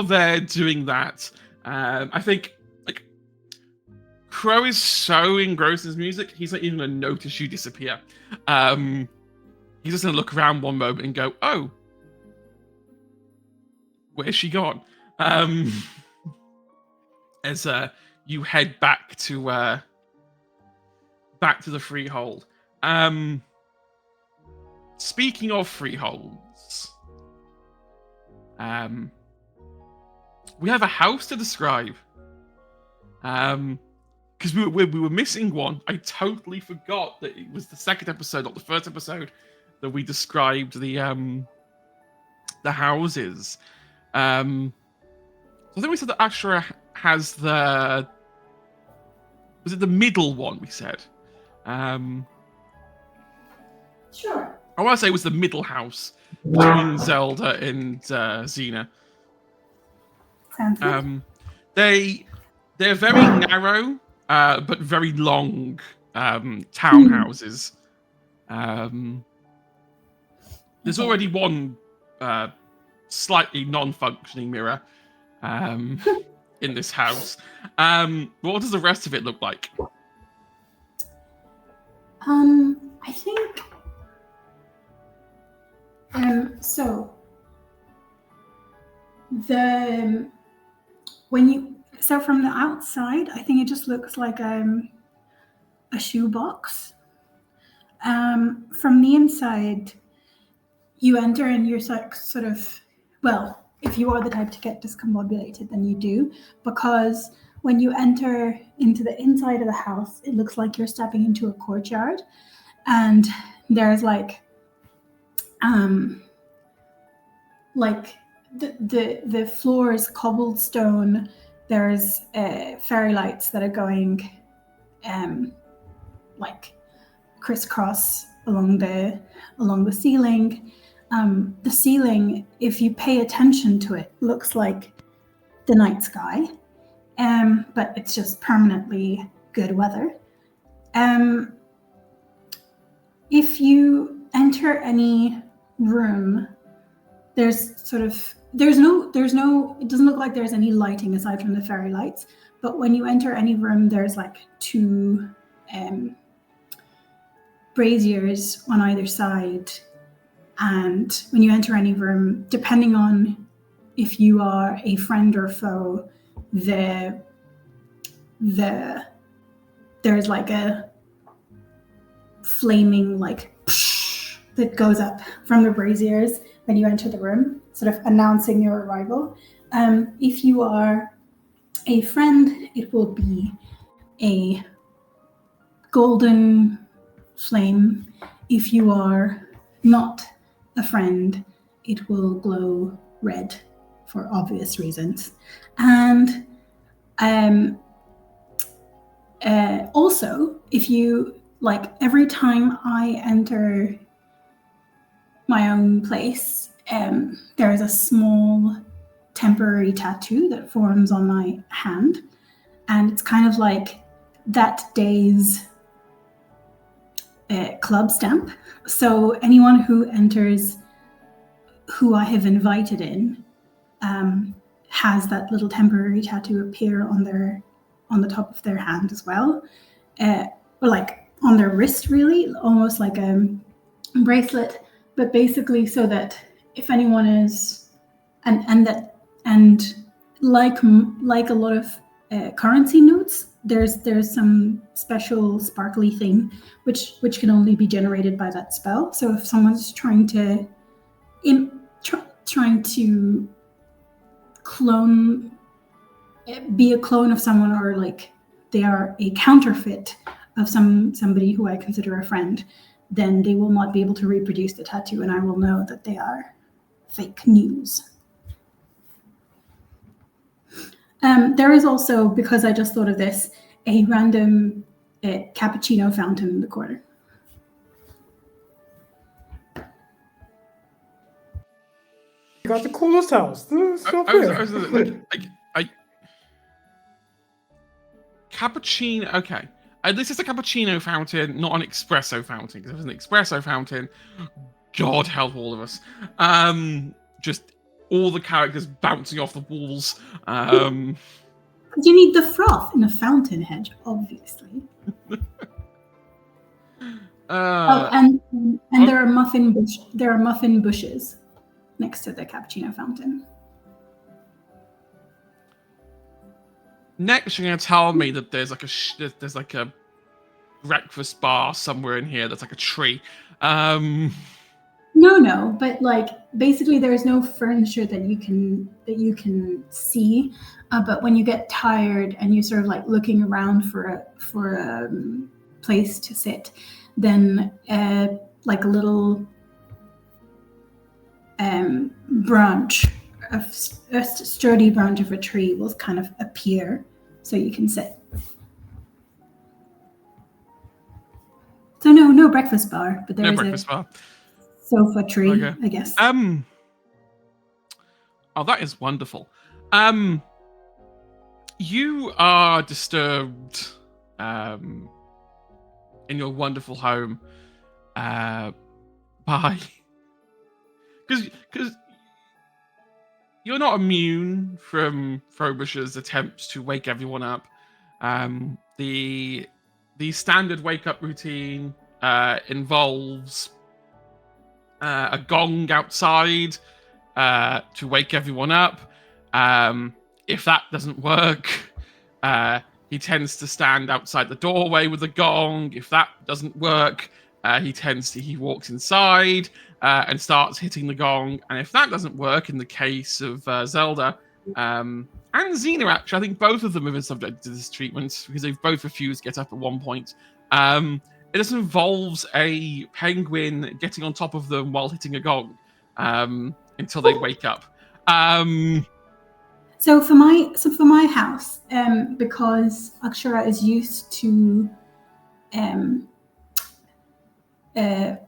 there doing that. I think like Crow is so engrossed in his music, he's not even gonna notice you disappear. He's just gonna look around one moment and go, "Oh, where's she gone?" As you head back to the freehold. Speaking of freeholds, we have a house to describe. Because we were missing one. I totally forgot that it was the second episode, not the first episode, that we described the houses. So I think we said that Ashura has was it the middle one we said? Sure. I want to say it was the middle house between Zelda and Xena. Sounds good. They're very narrow, but very long townhouses. There's already one slightly non-functioning mirror in this house. What does the rest of it look like? I think So from the outside, I think it just looks like a shoebox. From the inside, you enter and you're sort of, well, if you are the type to get discombobulated, then you do, because when you enter into the inside of the house, it looks like you're stepping into a courtyard, and there's like the floor is cobblestone. There's fairy lights that are going like crisscross along the ceiling. The ceiling, if you pay attention to it, looks like the night sky, but it's just permanently good weather. If you enter any room, there's no, it doesn't look like there's any lighting aside from the fairy lights, but when you enter any room, there's like two braziers on either side. And when you enter any room, depending on if you are a friend or foe, there's like a flaming like that goes up from the braziers when you enter the room, sort of announcing your arrival. If you are a friend, it will be a golden flame. If you are not a friend, it will glow red for obvious reasons. And also, if you like, every time I enter my own place, there is a small temporary tattoo that forms on my hand, and it's kind of like that day's club stamp. So anyone who enters who I have invited in has that little temporary tattoo appear on the top of their hand as well, or like on their wrist, really, almost like a bracelet, but basically so that if anyone is and like a lot of currency notes, there's some special sparkly thing which can only be generated by that spell. So if someone's trying to be a clone of someone, or like they are a counterfeit of somebody who I consider a friend, then they will not be able to reproduce the tattoo, and I will know that they are fake news. There is also, because I just thought of this, a random cappuccino fountain in the corner. You got the coolest house. Cappuccino. Okay, at least it's a cappuccino fountain, not an espresso fountain. Because if it's an espresso fountain, God help all of us. Just all the characters bouncing off the walls. You need the froth in a fountainhead, obviously. And there are muffin bushes next to the cappuccino fountain. Next, you're gonna tell me that there's like a breakfast bar somewhere in here that's like a tree. No, but like basically there is no furniture that you can see. But when you get tired and you sort of like looking around for a place to sit, then like a little branch, a sturdy branch of a tree will kind of appear so you can sit. So no breakfast bar, but there is a sofa tree, okay. I guess. Oh, that is wonderful. You are disturbed in your wonderful home by because you're not immune from Frobish's attempts to wake everyone up. The standard wake up routine involves a gong outside to wake everyone up. If that doesn't work, he tends to stand outside the doorway with a gong. If that doesn't work, he walks inside and starts hitting the gong. And if that doesn't work, in the case of Zelda and Xena, actually, I think both of them have been subjected to this treatment because they've both refused to get up at one point. It just involves a penguin getting on top of them while hitting a gong until they wake up. So for my house, because Akshara is used to,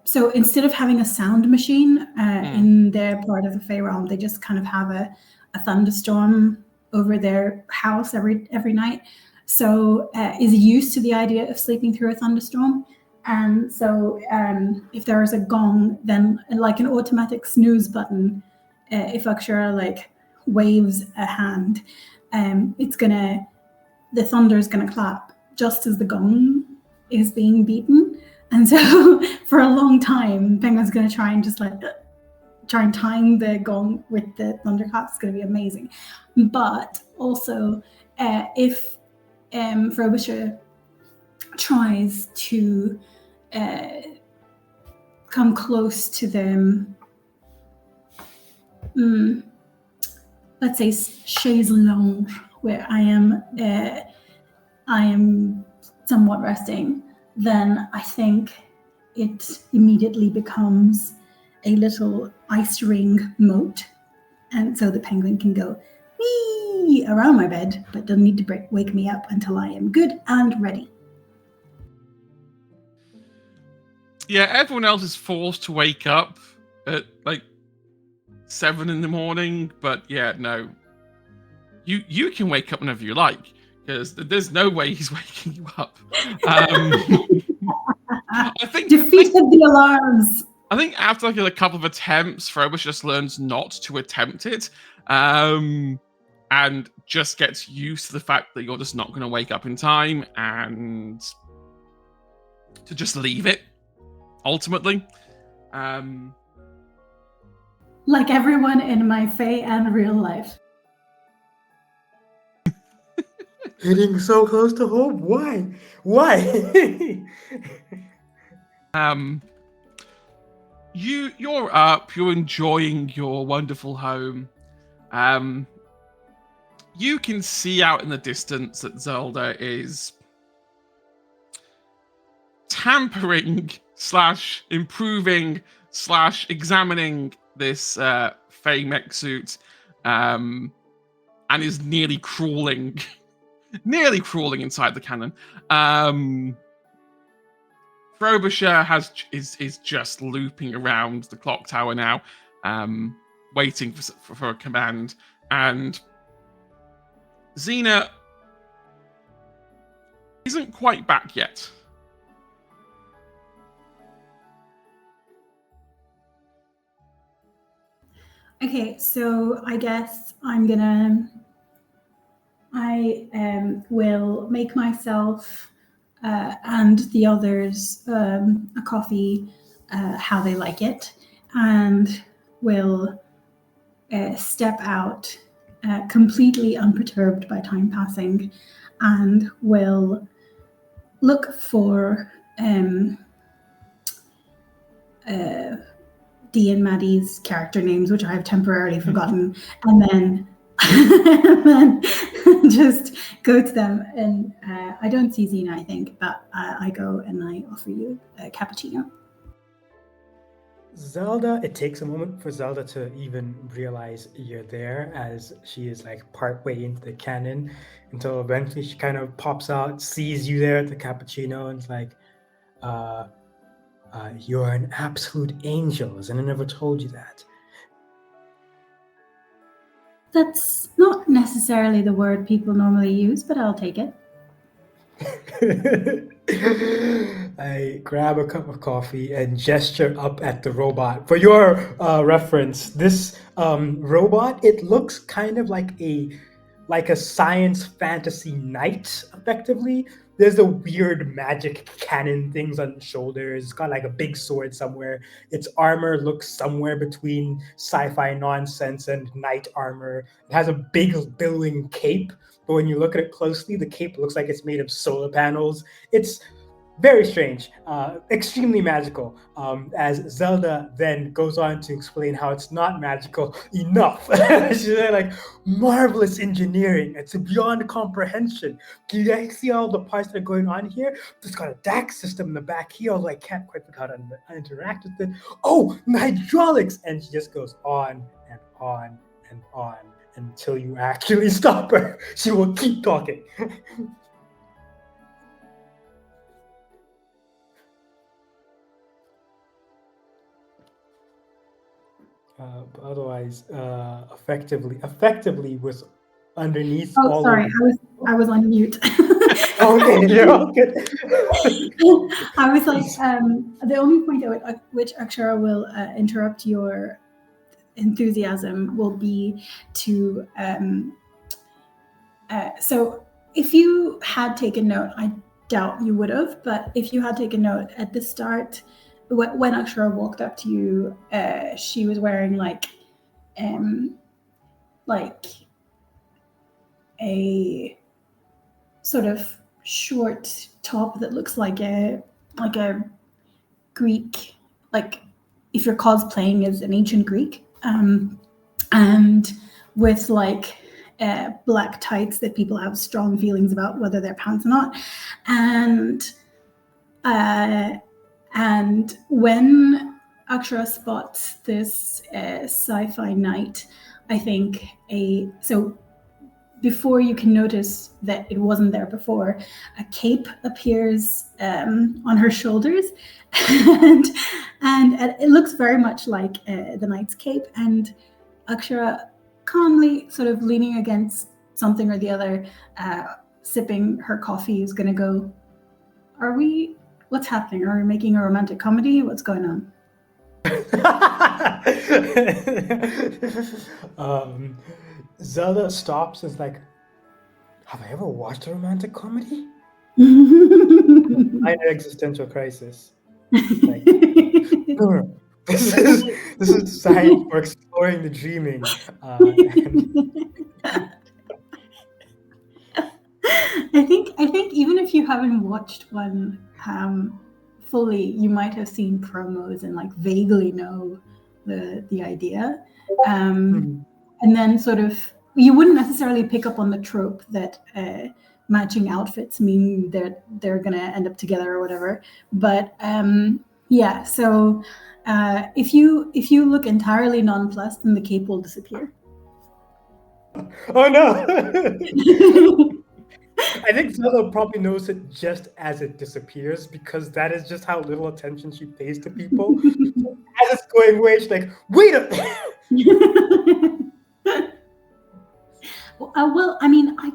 so instead of having a sound machine in their part of the Fey realm, they just kind of have a thunderstorm over their house every night. So is used to the idea of sleeping through a thunderstorm. And so if there is a gong, then like an automatic snooze button, if Akshara like waves a hand, the thunder is gonna clap just as the gong is being beaten. And so for a long time, Penguin's gonna try and time the gong with the thunderclap. It's gonna be amazing. But also, if Frobisher tries to come close to them, let's say chaise longue, where I am somewhat resting, then I think it immediately becomes a little ice ring moat, and so the penguin can go wee around my bed, but doesn't need to wake me up until I am good and ready. Yeah, everyone else is forced to wake up at like 7 a.m, but yeah, no. You can wake up whenever you like, because there's no way he's waking you up. I think defeated the alarms. I think after like a couple of attempts, Frobisher just learns not to attempt it, and just gets used to the fact that you're just not going to wake up in time, and to just leave it. Ultimately, like everyone in my Fae and real life. Hitting so close to home. Why? You're up. You're enjoying your wonderful home. You can see out in the distance that Zelda is tampering / improving / examining this Fey mech suit, and is nearly crawling inside the cannon. Frobisher is just looping around the clock tower now, waiting for a command, and Xena isn't quite back yet. Okay, so I guess I will make myself and the others a coffee how they like it, and will step out completely unperturbed by time passing, and will look for Dee and Maddie's character names, which I have temporarily forgotten, and then just go to them. And I don't see Xena, I think, but I go and I offer you a cappuccino. Zelda, it takes a moment for Zelda to even realize you're there, as she is like partway into the cannon, until eventually she kind of pops out, sees you there at the cappuccino, and it's like, you're an absolute angel, and I never told you that. That's not necessarily the word people normally use, but I'll take it. I grab a cup of coffee and gesture up at the robot. For your reference, this robot, it looks kind of like a science fantasy knight, effectively, there's the weird magic cannon things on its shoulders. It's got like a big sword somewhere. Its armor looks somewhere between sci-fi nonsense and knight armor. It has a big billowing cape, but when you look at it closely, the cape looks like it's made of solar panels. It's very strange, extremely magical. As Zelda then goes on to explain how it's not magical enough. She's like, marvelous engineering. It's beyond comprehension. Do you guys see all the parts that are going on here? It's got a DAC system in the back here, although I can't quite figure out how to interact with it. Oh, hydraulics! And she just goes on and on and on until you actually stop her. She will keep talking. But otherwise, effectively was underneath Oh, all sorry, of. I was on mute. Okay, you're all good. I was like, the only point at which Akshara will interrupt your enthusiasm will be to. So, if you had taken note, I doubt you would have, but if you had taken note at the start, when Akshara walked up to you, she was wearing like a sort of short top that looks like a Greek, like if you're cosplaying as an ancient Greek, and with like black tights that people have strong feelings about whether they're pants or not, and when Akshara spots this sci-fi knight, I think before you can notice that it wasn't there before, a cape appears on her shoulders, and it looks very much like the knight's cape. And Akshara, calmly sort of leaning against something or the other, sipping her coffee, is going to go, what's happening? Are we making a romantic comedy? What's going on? Zelda stops and is like, have I ever watched a romantic comedy? Minor existential crisis. Like, no. This is science for exploring the dreaming. I think even if you haven't watched one fully, you might have seen promos and like vaguely know the idea. And then sort of, you wouldn't necessarily pick up on the trope that matching outfits mean that they're going to end up together or whatever. But yeah, so if you look entirely nonplussed, then the cape will disappear. Oh no! I think Zelda probably knows it just as it disappears, because that is just how little attention she pays to people. As it's going away, she's like, wait a Well, I mean, I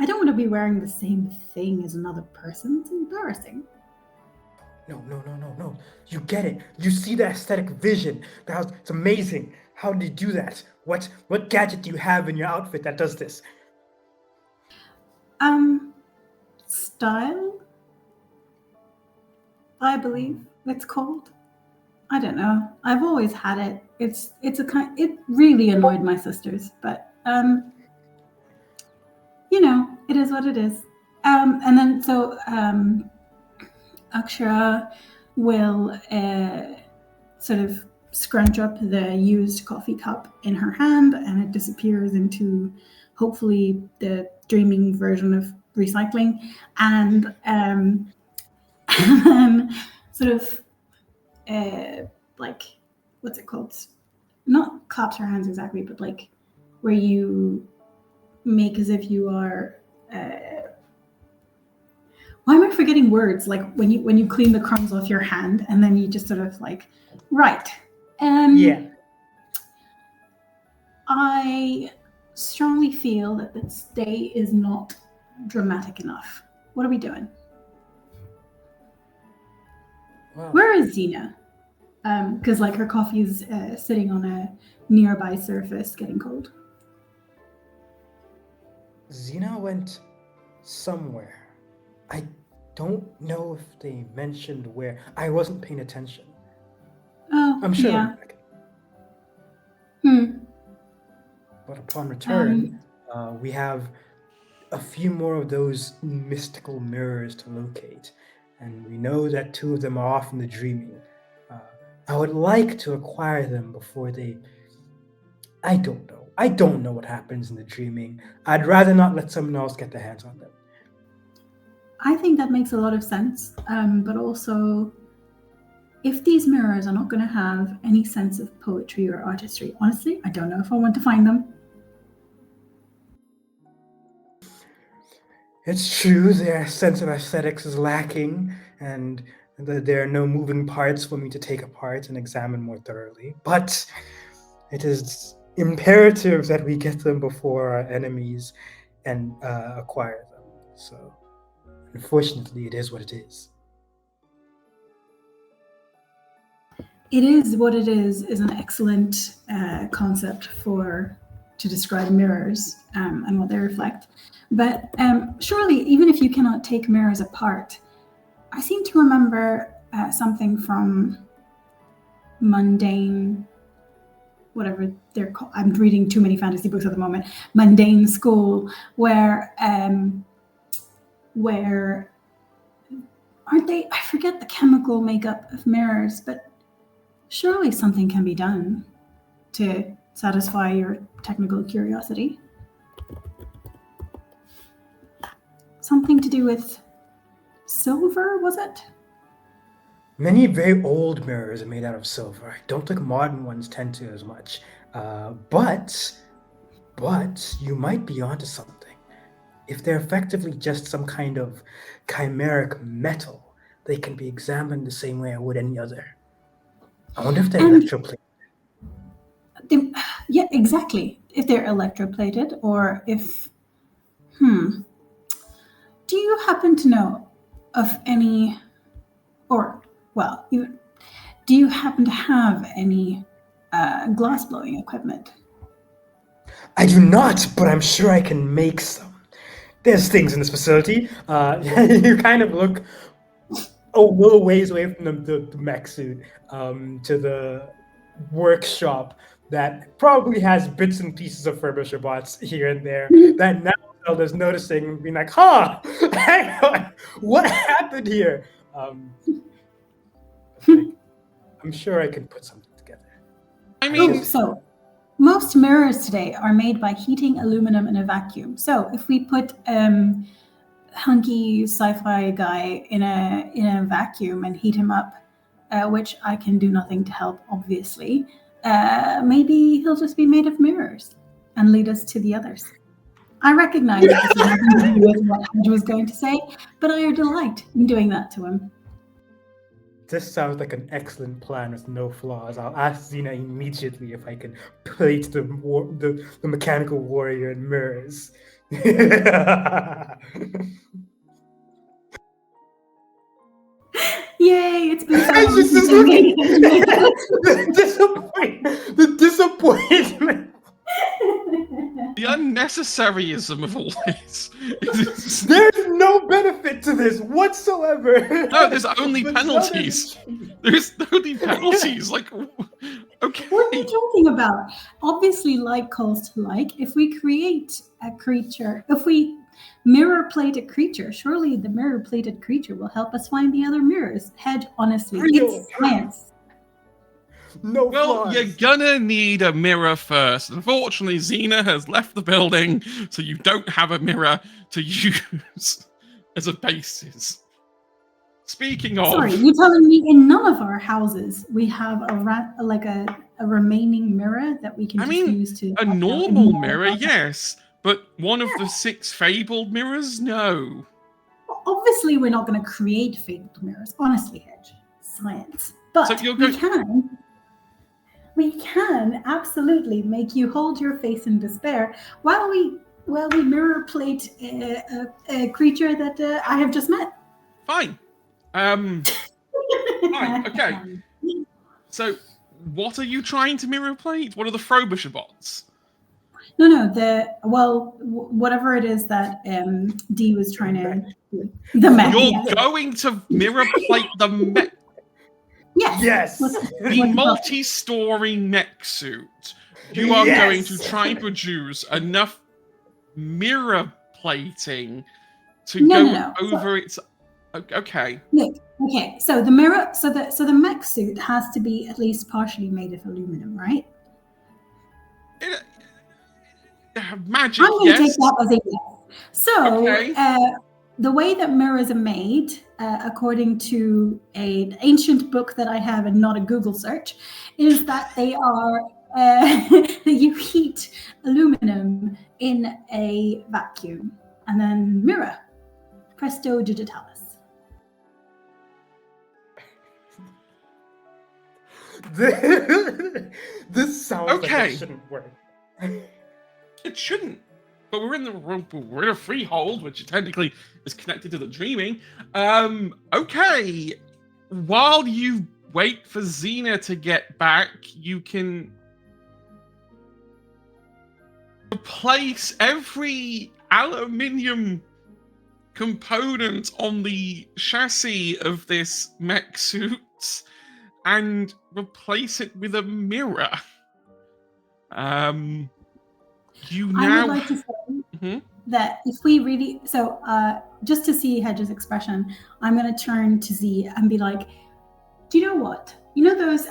don't want to be wearing the same thing as another person. It's embarrassing. No. You get it. You see the aesthetic vision. It's amazing. How did you do that? What gadget do you have in your outfit that does this? Style, I believe it's called. I don't know. I've always had it. It really annoyed my sisters, but it is what it is. And then so Akshara will sort of scrunch up the used coffee cup in her hand, and it disappears into hopefully the dreaming version of recycling, and then sort of like, what's it called? Not claps her hands exactly, but like where you make as if you are. Why am I forgetting words? Like when you clean the crumbs off your hand, and then you just sort of like, right. Yeah. I strongly feel that this day is not dramatic enough. What are we doing? Wow. Where is Xena? Because like her coffee is sitting on a nearby surface, getting cold. Xena went somewhere. don't know if they mentioned where. I wasn't paying attention. Oh, I'm sure they'll yeah. be back. Hmm. But upon return, we have a few more of those mystical mirrors to locate, and we know that 2 of them are off in the dreaming. I would like to acquire them before they. I don't know. I don't know what happens in the dreaming. I'd rather not let someone else get their hands on them. I think that makes a lot of sense. But also, if these mirrors are not going to have any sense of poetry or artistry, honestly, I don't know if I want to find them. It's true, their sense of aesthetics is lacking, and there are no moving parts for me to take apart and examine more thoroughly. But it is imperative that we get them before our enemies and acquire them. So, unfortunately, it is what it is. It is what it is an excellent concept to describe mirrors and what they reflect. But surely, even if you cannot take mirrors apart, I seem to remember something from mundane, whatever they're called. I'm reading too many fantasy books at the moment. Mundane school, where aren't they? I forget the chemical makeup of mirrors, but surely something can be done to satisfy your technical curiosity. Something to do with silver, was it? Many very old mirrors are made out of silver. I don't think modern ones tend to as much. But you might be onto something. If they're effectively just some kind of chimeric metal, they can be examined the same way I would any other. I wonder if they're electroplated. Yeah, exactly. If they're electroplated, or if... Do you happen to know of any... do you happen to have any glass-blowing equipment? I do not, but I'm sure I can make some. There's things in this facility. You kind of look a little ways away from the mech suit to the workshop that probably has bits and pieces of furbisher bots here and there that now Zelda's noticing and being like, hang on, what happened here? I'm sure I can put something together. I mean, so most mirrors today are made by heating aluminum in a vacuum. So if we put hunky sci-fi guy in a vacuum and heat him up, which I can do nothing to help, obviously, maybe he'll just be made of mirrors and lead us to the others. I recognize that this is nothing to do with what Hedge was going to say, but I delight in doing that to him. This sounds like an excellent plan with no flaws. I'll ask Xena immediately if I can plate the mechanical warrior in mirrors. Yay, it's been so long. The disappointment. The unnecessaryism of all this. There's no benefit to this whatsoever. No, there's only penalties. There's only penalties. Like, okay. What are you talking about? Obviously, like calls to like. If we create a creature, if we mirror plate a creature, surely the mirror plated creature will help us find the other mirrors. Hedge, honestly, it's science. No well, flaws. you're gonna need a mirror first. Unfortunately, Xena has left the building, so you don't have a mirror to use as a basis. Speaking of... Sorry, you're telling me in none of our houses we have a remaining mirror that we can use to... A normal mirror, yes, but one of the 6 fabled mirrors, no. Obviously, we're not going to create fabled mirrors. Honestly, Hedge, science. But so we can absolutely make you hold your face in despair while we mirror plate a creature that I have just met. Fine. Fine. Okay. So, what are you trying to mirror plate? What are the Frobisher bots? No. Whatever it is that D was trying to do. The mech. You're Yes. going to mirror plate the mech. Yes. Yes. The multi-story mech suit. You are going to try and produce enough mirror plating to go over its. Okay. Look, okay. So the mirror, so the mech suit has to be at least partially made of aluminum, right? Magic. I'm going to take that as a yes. So Okay. the way that mirrors are made, according to an ancient book that I have and not a Google search, is that they are that you heat aluminum in a vacuum and then mirror. Presto digitalis. This sounds like it shouldn't work. It shouldn't. But we're in a freehold, which technically is connected to the dreaming. Okay. While you wait for Xena to get back, you can replace every aluminium component on the chassis of this mech suit and replace it with a mirror. You now. I would like to say that if we really, just to see Hedge's expression, I'm going to turn to Z and be like, do you know what? You know those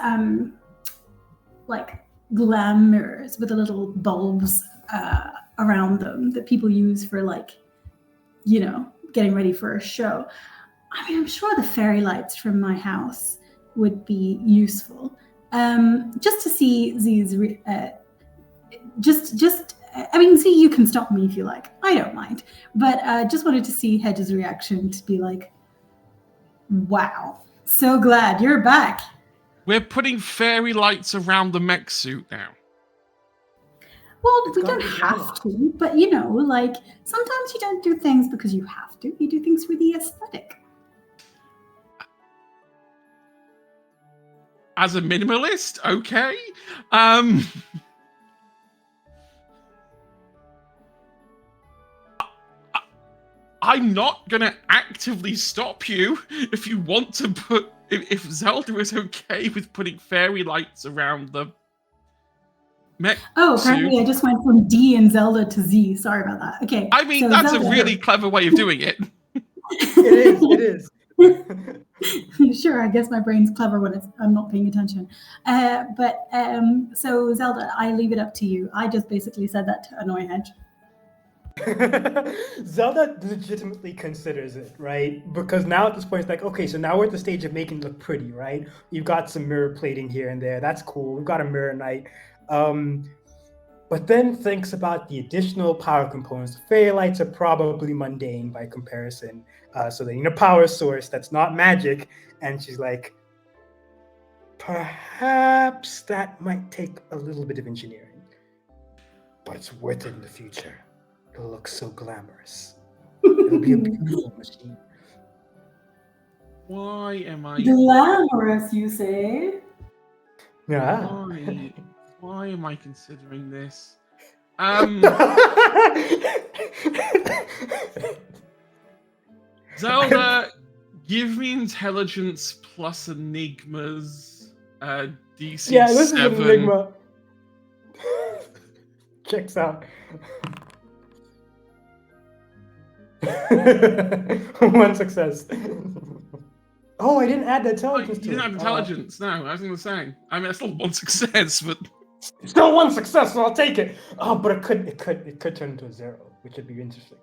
like glam mirrors with the little bulbs around them that people use for like, you know, getting ready for a show? I mean, I'm sure the fairy lights from my house would be useful. Just to see Z's, I mean, Z, you can stop me if you like. I don't mind. But just wanted to see Hedge's reaction to be like, wow, so glad you're back. We're putting fairy lights around the mech suit now. Well, we don't have to, but you know, like sometimes you don't do things because you have to. You do things for the aesthetic. As a minimalist, okay. I'm not gonna actively stop you if you want to put. If Zelda is okay with putting fairy lights around the mech. Oh, apparently I just went from D and Zelda to Z. Sorry about that. Okay. I mean, so that's Zelda, a really clever way of doing it. It is. Sure, I guess my brain's clever when I'm not paying attention. So Zelda, I leave it up to you. I just basically said that to annoy Hedge. Zelda legitimately considers it, right? Because now at this point, it's like, okay, so now we're at the stage of making it look pretty, right? You've got some mirror plating here and there. That's cool. We've got a mirror night. But then thinks about the additional power components. Fairy lights are probably mundane by comparison. So they need a power source that's not magic. And she's like, perhaps that might take a little bit of engineering. But it's worth it in the future. It'll look so glamorous. It'll be a beautiful machine. Why am I glamorous? You say? Yeah. Why am I considering this? Zelda, give me intelligence plus enigmas. DC yeah, this 7. is an enigma. Checks out. 1 success. Oh, I didn't add the intelligence to it. You didn't have intelligence, no. I was going to say. I mean, that's still 1 success, but still 1 success, so I'll take it. Oh, but it could turn into a 0, which would be interesting.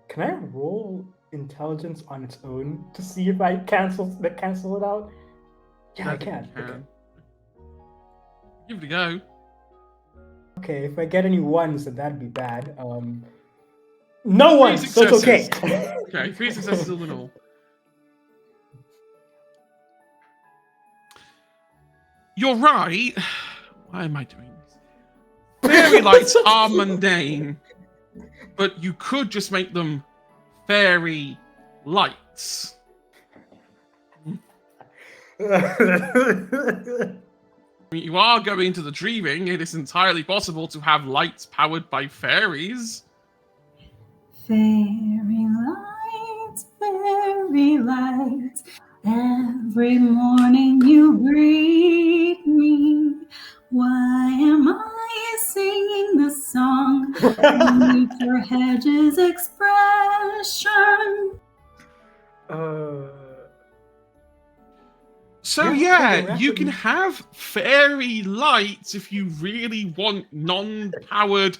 Can I roll intelligence on its own to see if I cancel it out? Yeah, I can. Okay. Give it a go. Okay, if I get any 1s, then that'd be bad. No 1s, so it's okay. Okay, 3 successes all in all. You're right. Why am I doing this? Fairy lights are mundane, but you could just make them fairy lights. I mean, you are going to the dreaming. It is entirely possible to have lights powered by fairies. Fairy lights, every morning you greet me. Why am I singing this song beneath your hedge's expression? So you can have fairy lights if you really want non-powered.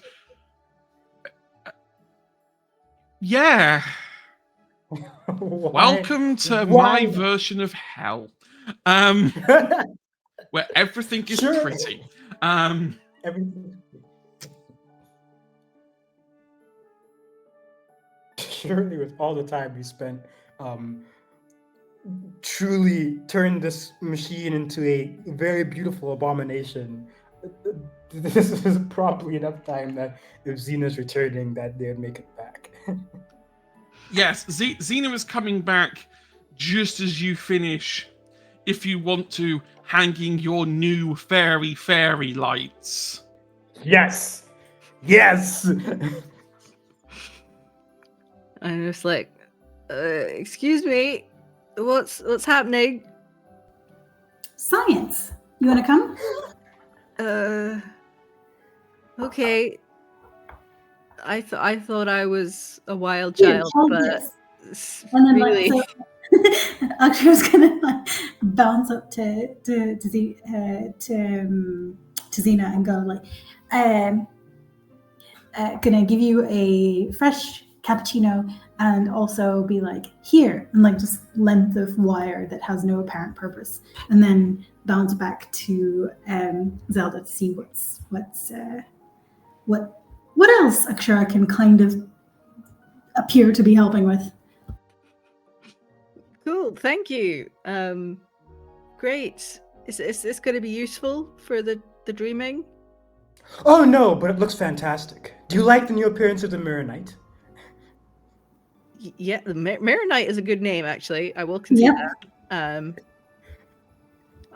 Yeah. Welcome to my version of hell, where everything is pretty. Everything. Surely, with all the time we spent, truly turned this machine into a very beautiful abomination. This is probably enough time that if Xena's returning, that they'd make it back. Yes, Xena is coming back just as you finish, if you want to, hanging your new fairy lights. Yes! Yes! I'm just like, excuse me, what's happening? Science. You want to come? Okay. I thought I was a wild child, but And then really, like, so Akshar's gonna like bounce up to Xena and go like, gonna give you a fresh cappuccino and also be like, here, and like just length of wire that has no apparent purpose, and then bounce back to Zelda to see what else Akshara can kind of appear to be helping with. cool. Thank you. Great. Is this going to be useful for the dreaming? Oh no, but it looks fantastic. Do you like the new appearance of the Mirror Knight? Yeah, the Mirror Knight is a good name, actually. I will concede that.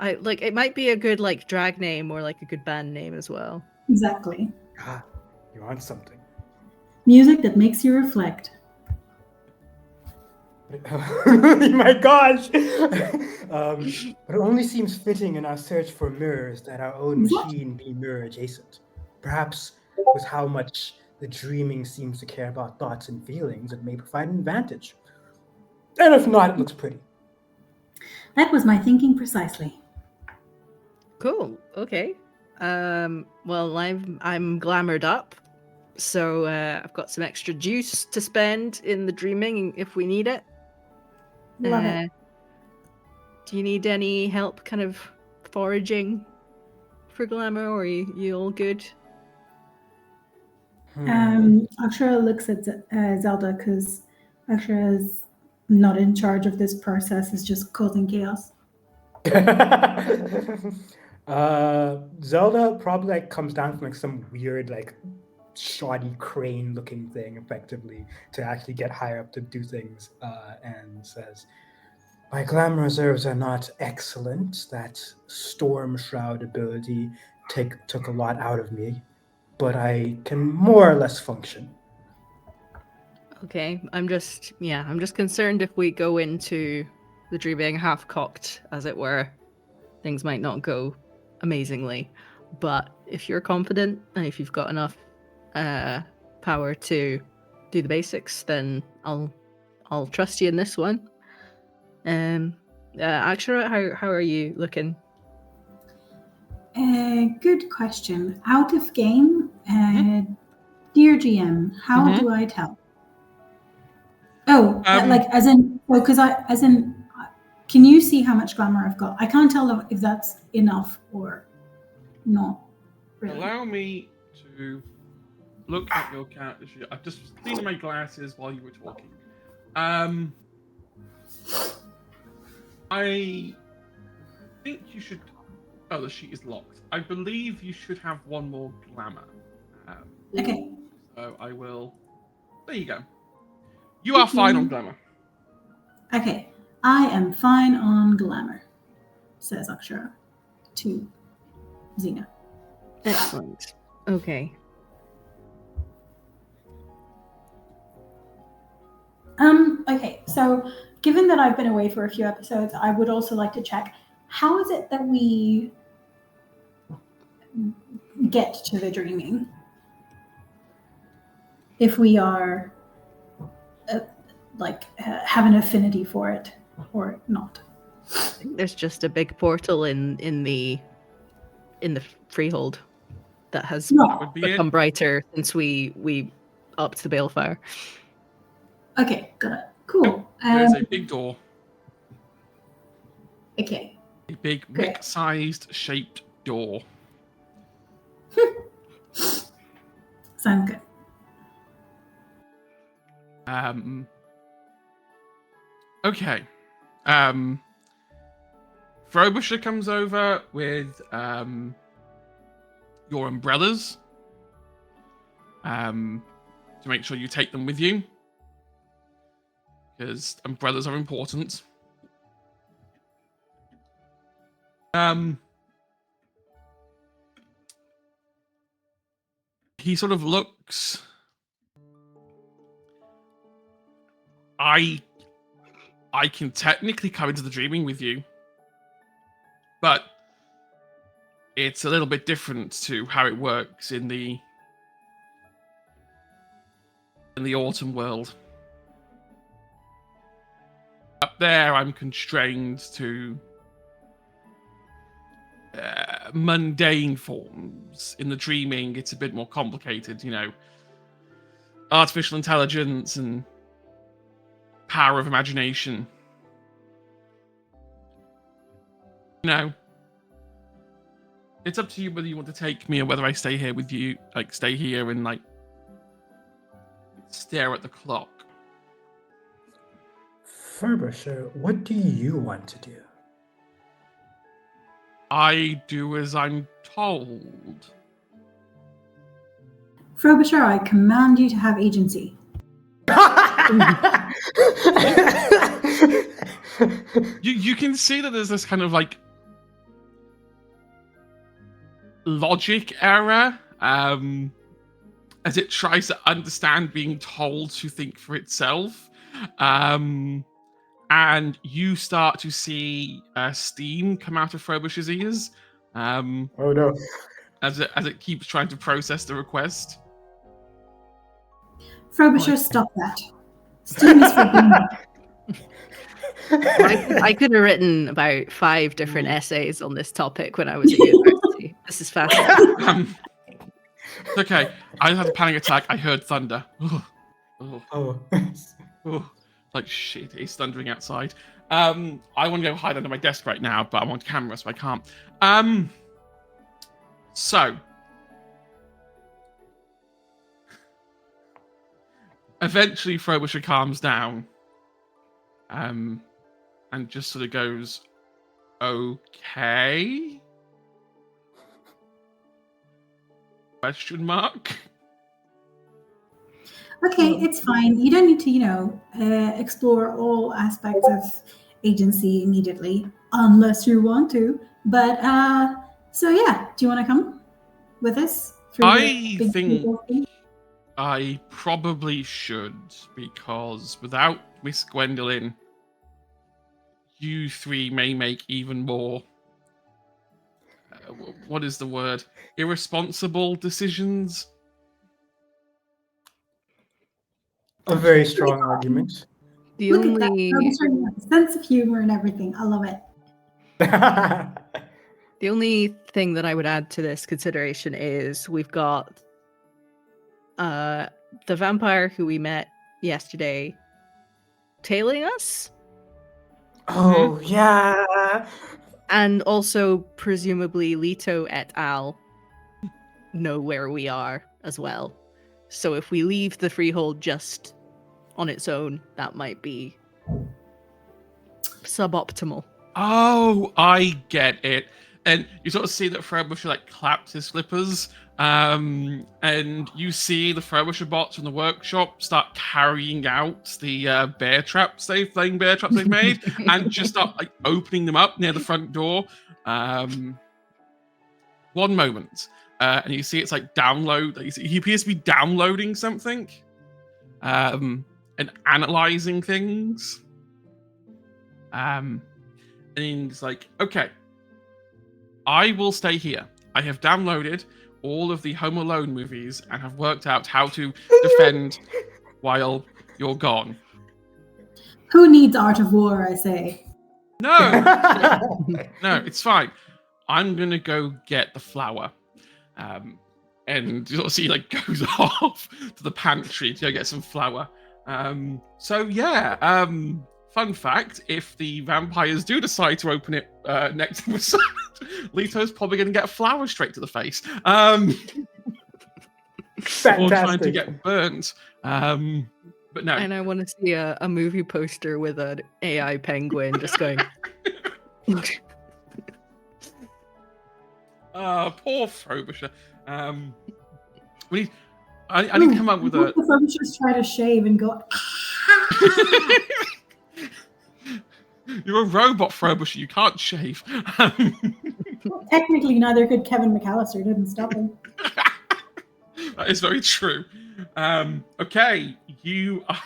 I like it might be a good like drag name or like a good band name as well. Exactly. Ah, you're on something. Music that makes you reflect. My gosh! But it only seems fitting in our search for mirrors that our own machine be mirror adjacent. Perhaps with how much the dreaming seems to care about thoughts and feelings, it may provide an advantage. And if not, it looks pretty. That was my thinking precisely. Cool. Okay. Well, I'm glamored up, so I've got some extra juice to spend in the dreaming if we need it. Love it. Do you need any help kind of foraging for glamour, or are you all good? Akshara looks at Zelda because Akshara is not in charge of this process, is just causing chaos. Zelda probably like comes down from like some weird like shoddy crane looking thing effectively to actually get higher up to do things, and says, my glamour reserves are not excellent. That storm shroud ability took a lot out of me, but I can more or less function. Okay, I'm just concerned if we go into the dreaming half-cocked, as it were, things might not go amazingly. But if you're confident and if you've got enough power to do the basics, then I'll trust you in this one. Akshara, how are you looking? Good question. Out of game, dear GM, how do I tell? Oh, like as in, can you see how much glamour I've got? I can't tell if that's enough or not. Really. Allow me to look at your character sheet. I've just cleaned my glasses while you were talking. I think you should. Oh, the sheet is locked. I believe you should have one more glamour. Okay. So I will. There you go. You are fine on glamour. Okay, I am fine on glamour, says Akshara to Xena. Excellent. Okay. Okay, so given that I've been away for a few episodes, I would also like to check, how is it that we get to the dreaming? If we are have an affinity for it or not. I think there's just a big portal in the freehold that has Would be become it. brighter since we upped the balefire. Okay, got it. Cool. There's a big door. Okay. A big Great. mech-sized shaped door. Sounds good. Okay. Frobisher comes over with your umbrellas. To make sure you take them with you. Because umbrellas are important. He sort of looks. I can technically come into the dreaming with you, but it's a little bit different to how it works in the autumn world. Up there, I'm constrained to mundane forms. In the dreaming, it's a bit more complicated, you know, artificial intelligence and power of imagination. You know, it's up to you whether you want to take me or whether I stay here with you, like stay here and like stare at the clock. Frobisher, what do you want to do? I do as I'm told. Frobisher, I command you to have agency. You can see that there's this kind of like logic error as it tries to understand being told to think for itself. And you start to see steam come out of Frobisher's ears. Oh no. As it keeps trying to process the request. Frobisher, stop that. Steam is for Xena. I could have written about 5 different essays on this topic when I was at university. This is fascinating. It's okay. I had a panic attack. I heard thunder. Oh, like shit, it's thundering outside. I want to go hide under my desk right now, but I'm on camera, so I can't. So eventually Frobisher calms down. And just sort of goes, okay? Question mark? Okay, it's fine. You don't need to, explore all aspects of agency immediately, unless you want to. But, so yeah, do you want to come with us? I think I probably should, because without Miss Gwendolyn, you three may make even more, what is the word? Irresponsible decisions? A very strong argument. The Look only at that. Sense of humor and everything. I love it. The only thing that I would add to this consideration is we've got the vampire who we met yesterday tailing us. Oh, yeah. And also, presumably, Leto et al. Know where we are as well. So if we leave the freehold just on its own, that might be suboptimal. Oh, I get it. And you sort of see that Frobisher like claps his flippers, and you see the Frobisher bots from the workshop start carrying out the flying bear traps they've made, and just start like opening them up near the front door. one moment, and you see it's like he appears to be downloading something, and analyzing things. And he's like, okay, I will stay here. I have downloaded all of the Home Alone movies and have worked out how to defend while you're gone. Who needs Art of War, I say? No, no, it's fine. I'm gonna go get the flour. And you'll see, like, goes off to the pantry to go get some flour. So yeah, fun fact, if the vampires do decide to open it next episode, Lito's probably gonna get a flour straight to the face. Or trying to get burnt. But no. And I want to see a movie poster with an AI penguin just going. Poor Frobisher. I need to come up with a. The Frobishers try to shave and go. You're a robot, Frobisher. You can't shave. Well, technically, neither could Kevin McAllister. Didn't stop him. That is very true. Okay, you are.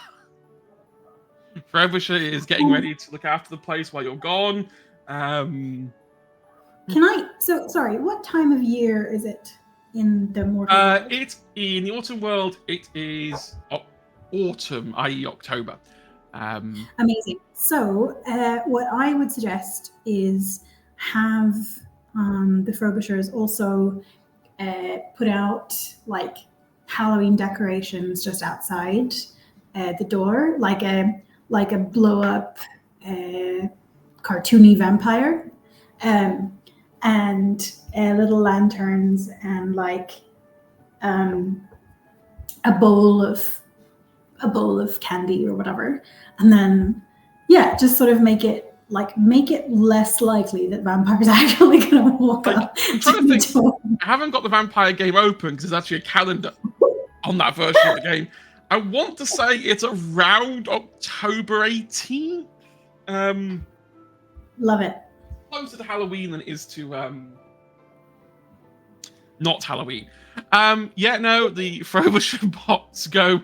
Frobisher is getting ready to look after the place while you're gone. Can I? So sorry. What time of year is it in the mortal world? It's in the autumn world. It is autumn, i.e., October. Amazing. So, what I would suggest is have the Frobishers also put out like Halloween decorations just outside the door, like a blow up cartoony vampire, and little lanterns and like a bowl of candy or whatever, and then just sort of make it less likely that vampires are actually going to walk up. I'm trying to think. I haven't got the vampire game open because there's actually a calendar on that version of the game. I want to say it's around October 18th. Love it. Closer to Halloween than it is to not Halloween. The Frobisher bots go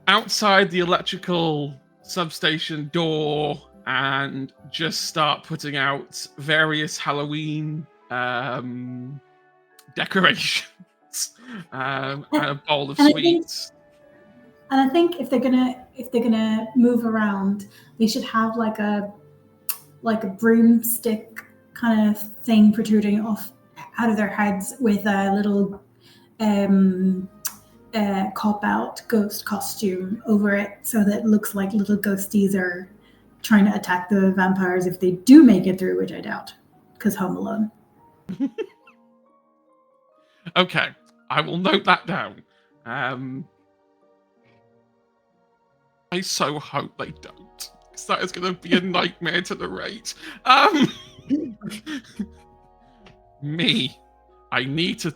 outside the electrical substation door and just start putting out various Halloween decorations and a bowl of sweets. I think if they're gonna move around, they should have like a broomstick kind of thing protruding off out of their heads with a little cop-out ghost costume over it, so that it looks like little ghosties are trying to attack the vampires if they do make it through, which I doubt, because Home Alone. Okay, I will note that down. I so hope they don't, because that is going to be a nightmare to narrate. I need to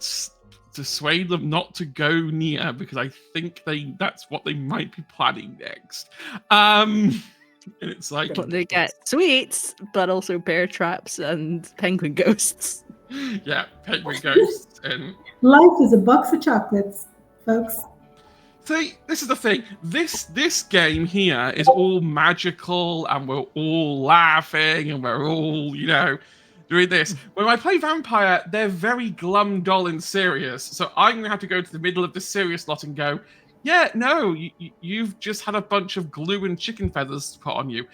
dissuade them not to go near, because I think that's what they might be planning next. And it's like, but they get sweets, but also bear traps and penguin ghosts. Yeah, penguin ghosts. And life is a box of chocolates, folks. See, this is the thing. This game here is all magical, and we're all laughing, and we're all, doing this. When I play Vampire, they're very glum, dull, and serious. So I'm gonna have to go to the middle of the serious lot and go, yeah, no, you've just had a bunch of glue and chicken feathers put on you.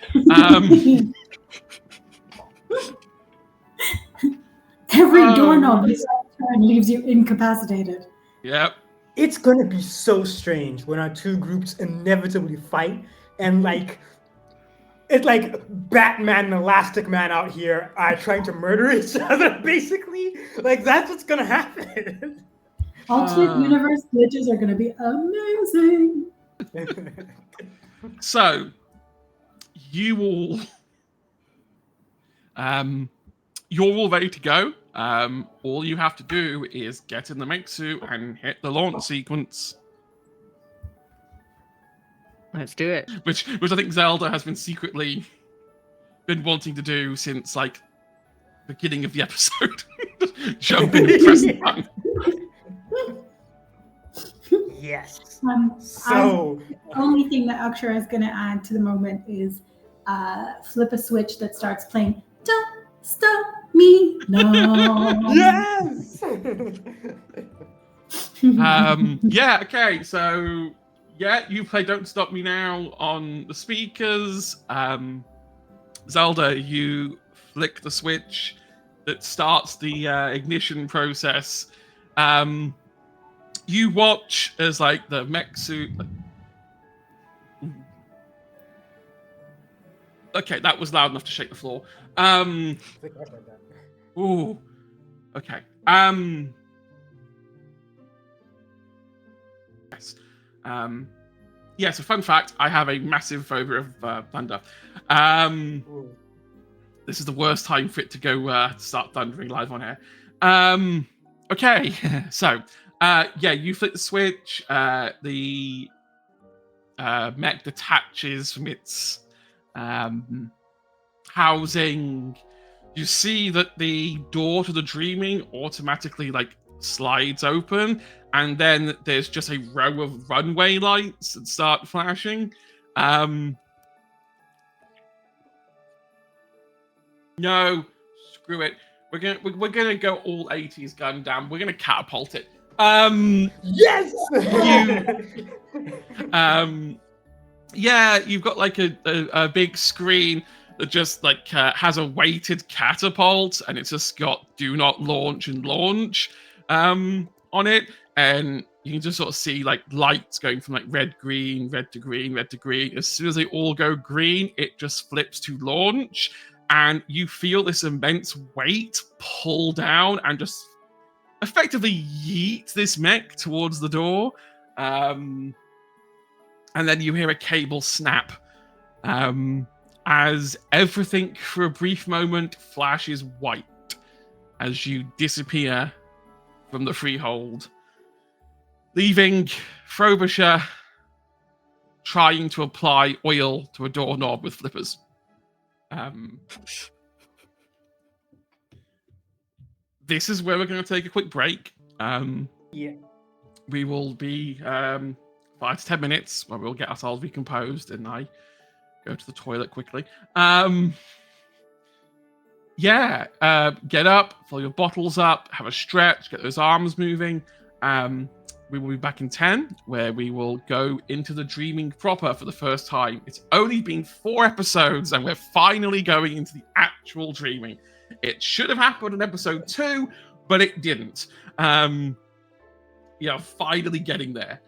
Every doorknob you turn leaves you incapacitated. Yep. It's gonna be so strange when our two groups inevitably fight, and it's like Batman and Elastic Man out here are trying to murder each other, basically. Like, that's what's gonna happen. Alternate universe glitches are gonna be amazing. So, you all, you're all ready to go. All you have to do is get in the mech suit and hit the launch sequence. Let's do it. Which I think Zelda has been secretly wanting to do since beginning of the episode. jump in and press the button. Yes. The only thing that Akshara is going to add to the moment is flip a switch that starts playing Don't Stop Me Now. Yes. Yeah, okay, so yeah, you play Don't Stop Me Now on the speakers. Zelda, you flick the switch that starts the ignition process. You watch as like the mech suit. Okay, that was loud enough to shake the floor. Ooh. Okay. Yes. Yeah, so fun fact, I have a massive phobia of thunder. This is the worst time for it to go start thundering live on air. Okay, so yeah, you flick the switch, the mech detaches from its housing. You see that the door to the dreaming automatically like slides open, and then there's just a row of runway lights that start flashing. No, screw it. We're gonna go all 80s Gundam. We're gonna catapult it. Yes. Yeah, you've got like a big screen that just like has a weighted catapult, and it's just got "Do not launch" and "launch" on it, and you can just sort of see like lights going from like red to green, red to green, red to green. As soon as they all go green, it just flips to launch, and you feel this immense weight pull down and just effectively yeet this mech towards the door. And then you hear a cable snap as everything for a brief moment flashes white as you disappear from the freehold, leaving Frobisher trying to apply oil to a doorknob with flippers. This is where we're going to take a quick break. Yeah. We will be 5 to 10 minutes where we'll get ourselves recomposed and I go to the toilet quickly. Yeah, get up, fill your bottles up, have a stretch, get those arms moving. We will be back in 10, where we will go into the dreaming proper for the first time. It's only been 4 episodes, and we're finally going into the actual dreaming. It should have happened in episode 2, but it didn't. Yeah, finally getting there.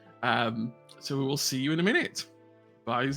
So we will see you in a minute. Bye.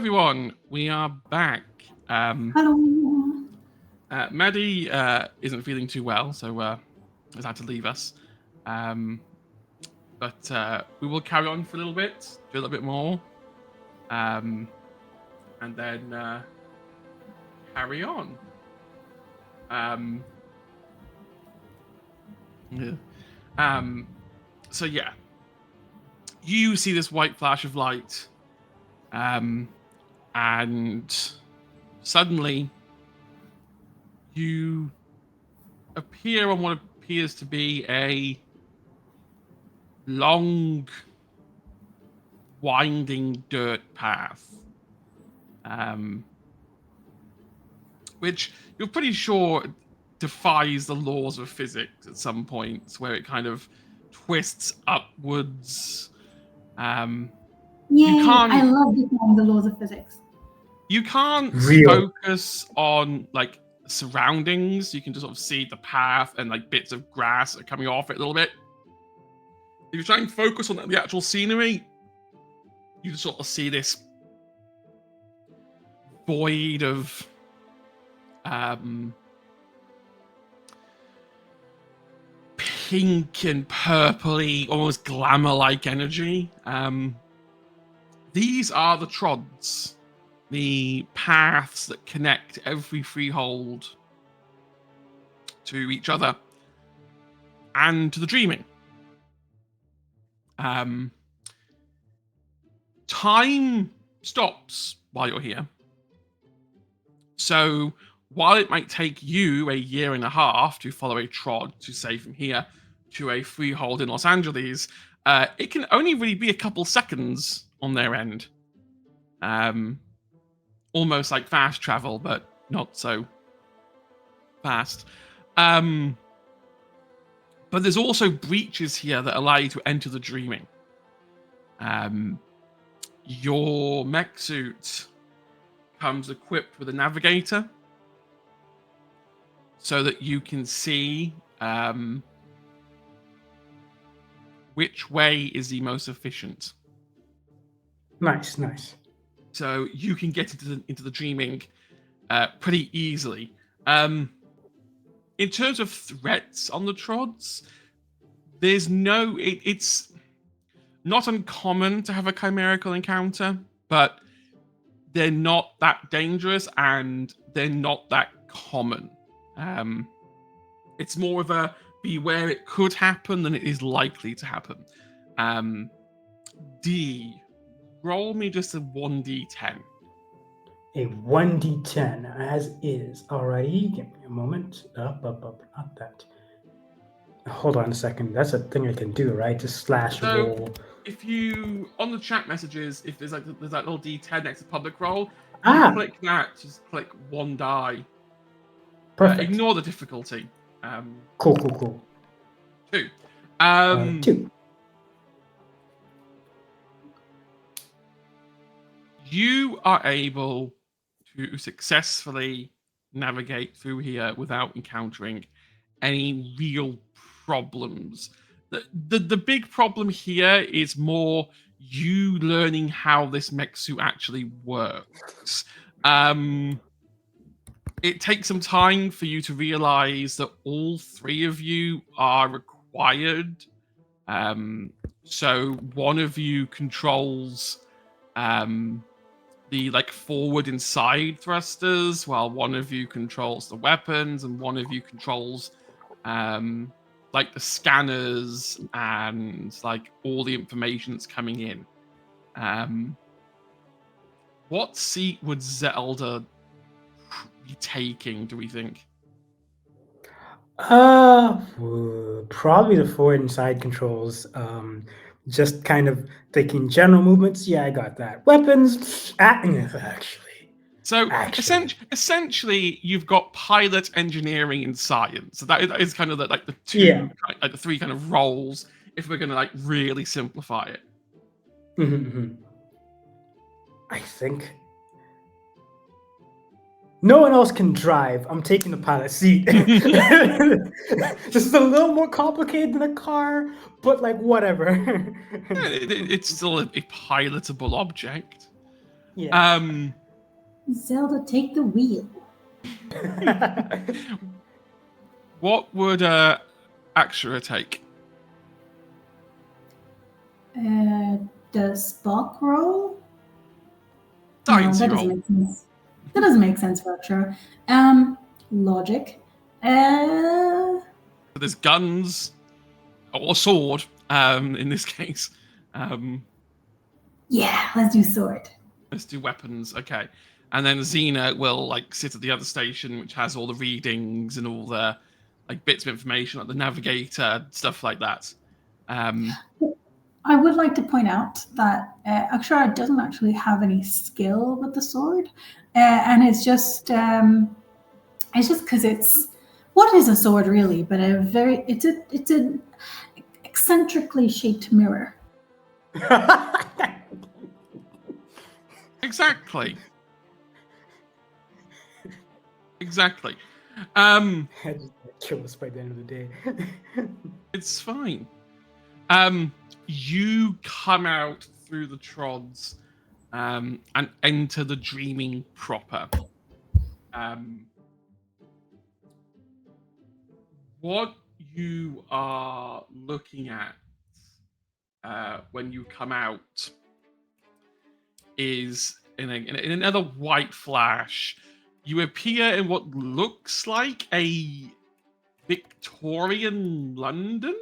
everyone, we are back. Hello. Maddie isn't feeling too well, so has had to leave us. But we will carry on for a little bit, do a little bit more, and then carry on. So yeah, you see this white flash of light, and suddenly you appear on what appears to be a long, winding dirt path, which you're pretty sure defies the laws of physics at some points, where it kind of twists upwards. Yay, can't- I love defying the laws of physics. You can't Real. focus on like surroundings. You can just sort of see the path and like bits of grass are coming off it a little bit. If you try and focus on the actual scenery, you just sort of see this void of pink and purpley, almost glamour-like energy. These are the trods, the paths that connect every freehold to each other and to the dreaming. Time stops while you're here. So while it might take you 1.5 years to follow a trod to say from here to a freehold in Los Angeles, it can only really be a couple seconds on their end. Almost like fast travel, but not so fast. But there's also breaches here that allow you to enter the dreaming. Your mech suit comes equipped with a navigator so that you can see which way is the most efficient. Nice. So you can get into the dreaming pretty easily. In terms of threats on the trods, there's no... It's not uncommon to have a chimerical encounter, but they're not that dangerous and they're not that common. It's more of a beware it could happen than it is likely to happen. D, roll me just a 1d10. A 1d10 as is. Alrighty, give me a moment. Up, not that. Hold on a second. That's a thing I can do, right? Just slash So, roll. if you, on the chat messages, if there's that little d10 next to public roll, Ah, you click that, just click 1 die. perfect. Ignore the difficulty. Cool. 2. 2. You are able to successfully navigate through here without encountering any real problems. The big problem here is more you learning how this mech suit actually works. It takes some time for you to realize that all 3 of you are required. So one of you controls the like forward and side thrusters, while one of you controls the weapons, and one of you controls like the scanners and like all the information that's coming in. What seat would Zelda be taking, do we think? Probably the forward and side controls. Just kind of thinking general movements. Yeah, I got that. Weapons, actually. So essentially, you've got pilot, engineering, and science. So that is kind of the 2, like the 3 kind of roles. If we're going to like really simplify it, I think no one else can drive. I'm taking the pilot seat. This is a little more complicated than a car, but like whatever. it's still a pilotable object. Yeah. Zelda, take the wheel. What would Akshara take? Does Spock roll? Science that roll. doesn't make sense. That doesn't make sense for Akshara. Logic. So there's guns or sword. In this case, Yeah, let's do sword. let's do weapons. Okay, and then Xena will like sit at the other station, which has all the readings and all the like bits of information, like the navigator stuff like that. I would like to point out that Akshara doesn't actually have any skill with the sword, and it's just because it's what is a sword really, but it's an eccentrically shaped mirror. Exactly. Exactly. I just got killed by the end of the day. It's fine. You come out through the trods and enter the dreaming proper. What you are looking at when you come out is in another white flash. You appear in what looks like a Victorian London.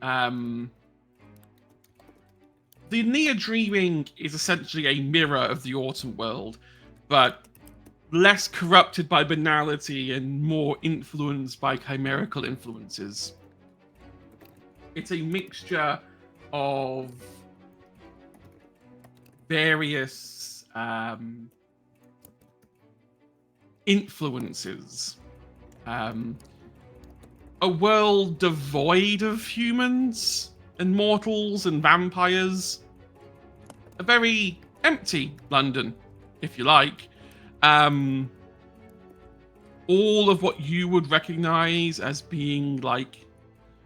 The near dreaming is essentially a mirror of the autumn world, but less corrupted by banality and more influenced by chimerical influences. It's a mixture of various influences. A world devoid of humans and mortals and vampires. A very empty London, if you like. All of what you would recognize as being like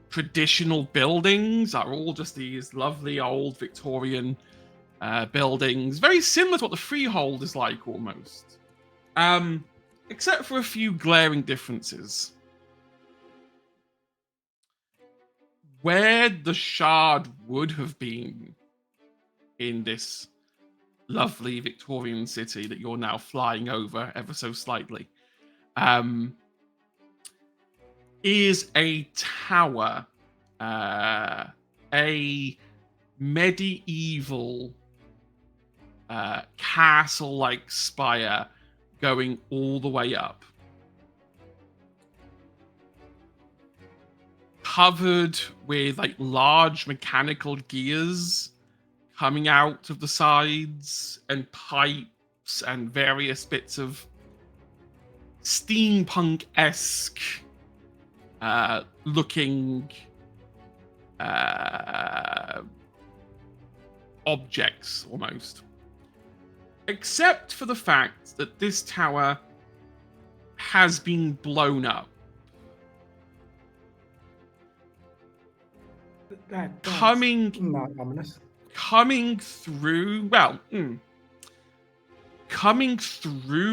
traditional buildings are all just these lovely old Victorian buildings, very similar to what the Freehold is like almost. Except for a few glaring differences. Where the Shard would have been in this lovely Victorian city that you're now flying over ever so slightly, is a tower, a medieval castle-like spire going all the way up. Covered with like large mechanical gears coming out of the sides and pipes and various bits of steampunk-esque looking objects almost. Except for the fact that this tower has been blown up. That's Coming not ominous. coming through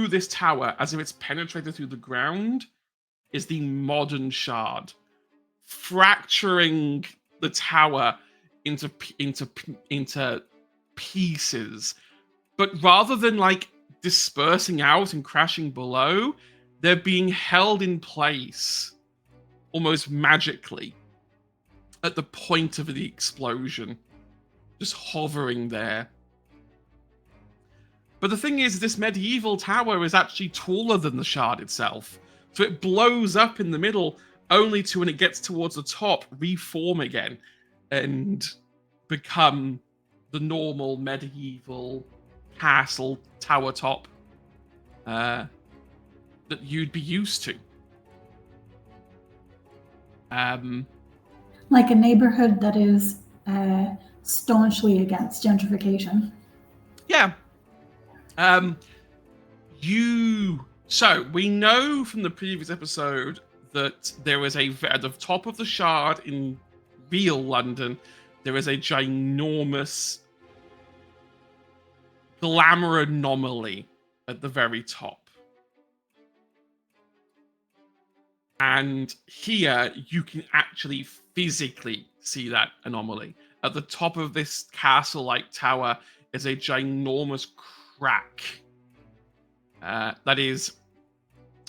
this tower as if it's penetrated through the ground is the modern Shard, fracturing the tower into pieces, but rather than like dispersing out and crashing below, they're being held in place almost magically at the point of the explosion, just hovering there. But the thing is, this medieval tower is actually taller than the Shard itself. So it blows up in the middle, only to, when it gets towards the top, reform again and become the normal medieval castle tower top that you'd be used to. Like a neighborhood that is staunchly against gentrification. Yeah. So we know from the previous episode that there is at the top of the Shard in real London, there is a ginormous glamour anomaly at the very top. And here you can actually physically see that anomaly. At the top of this castle-like tower is a ginormous crack that is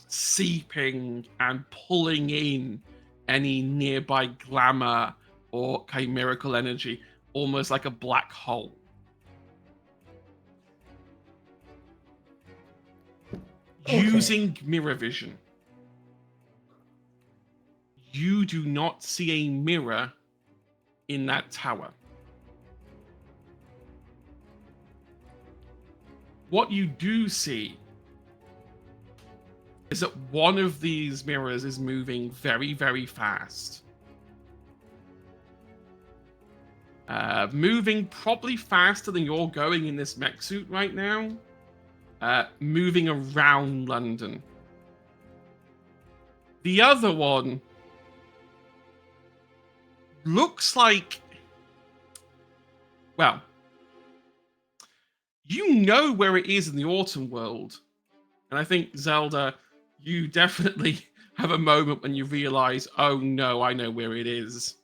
seeping and pulling in any nearby glamour or chimerical energy, almost like a black hole. Okay. Using mirror vision, you do not see a mirror in that tower. What you do see is that one of these mirrors is moving very, very fast. Moving probably faster than you're going in this mech suit right now. Moving around London. The other one looks like, well, you know where it is in the autumn world. And I think, Zelda, you definitely have a moment when you realize, oh no, I know where it is.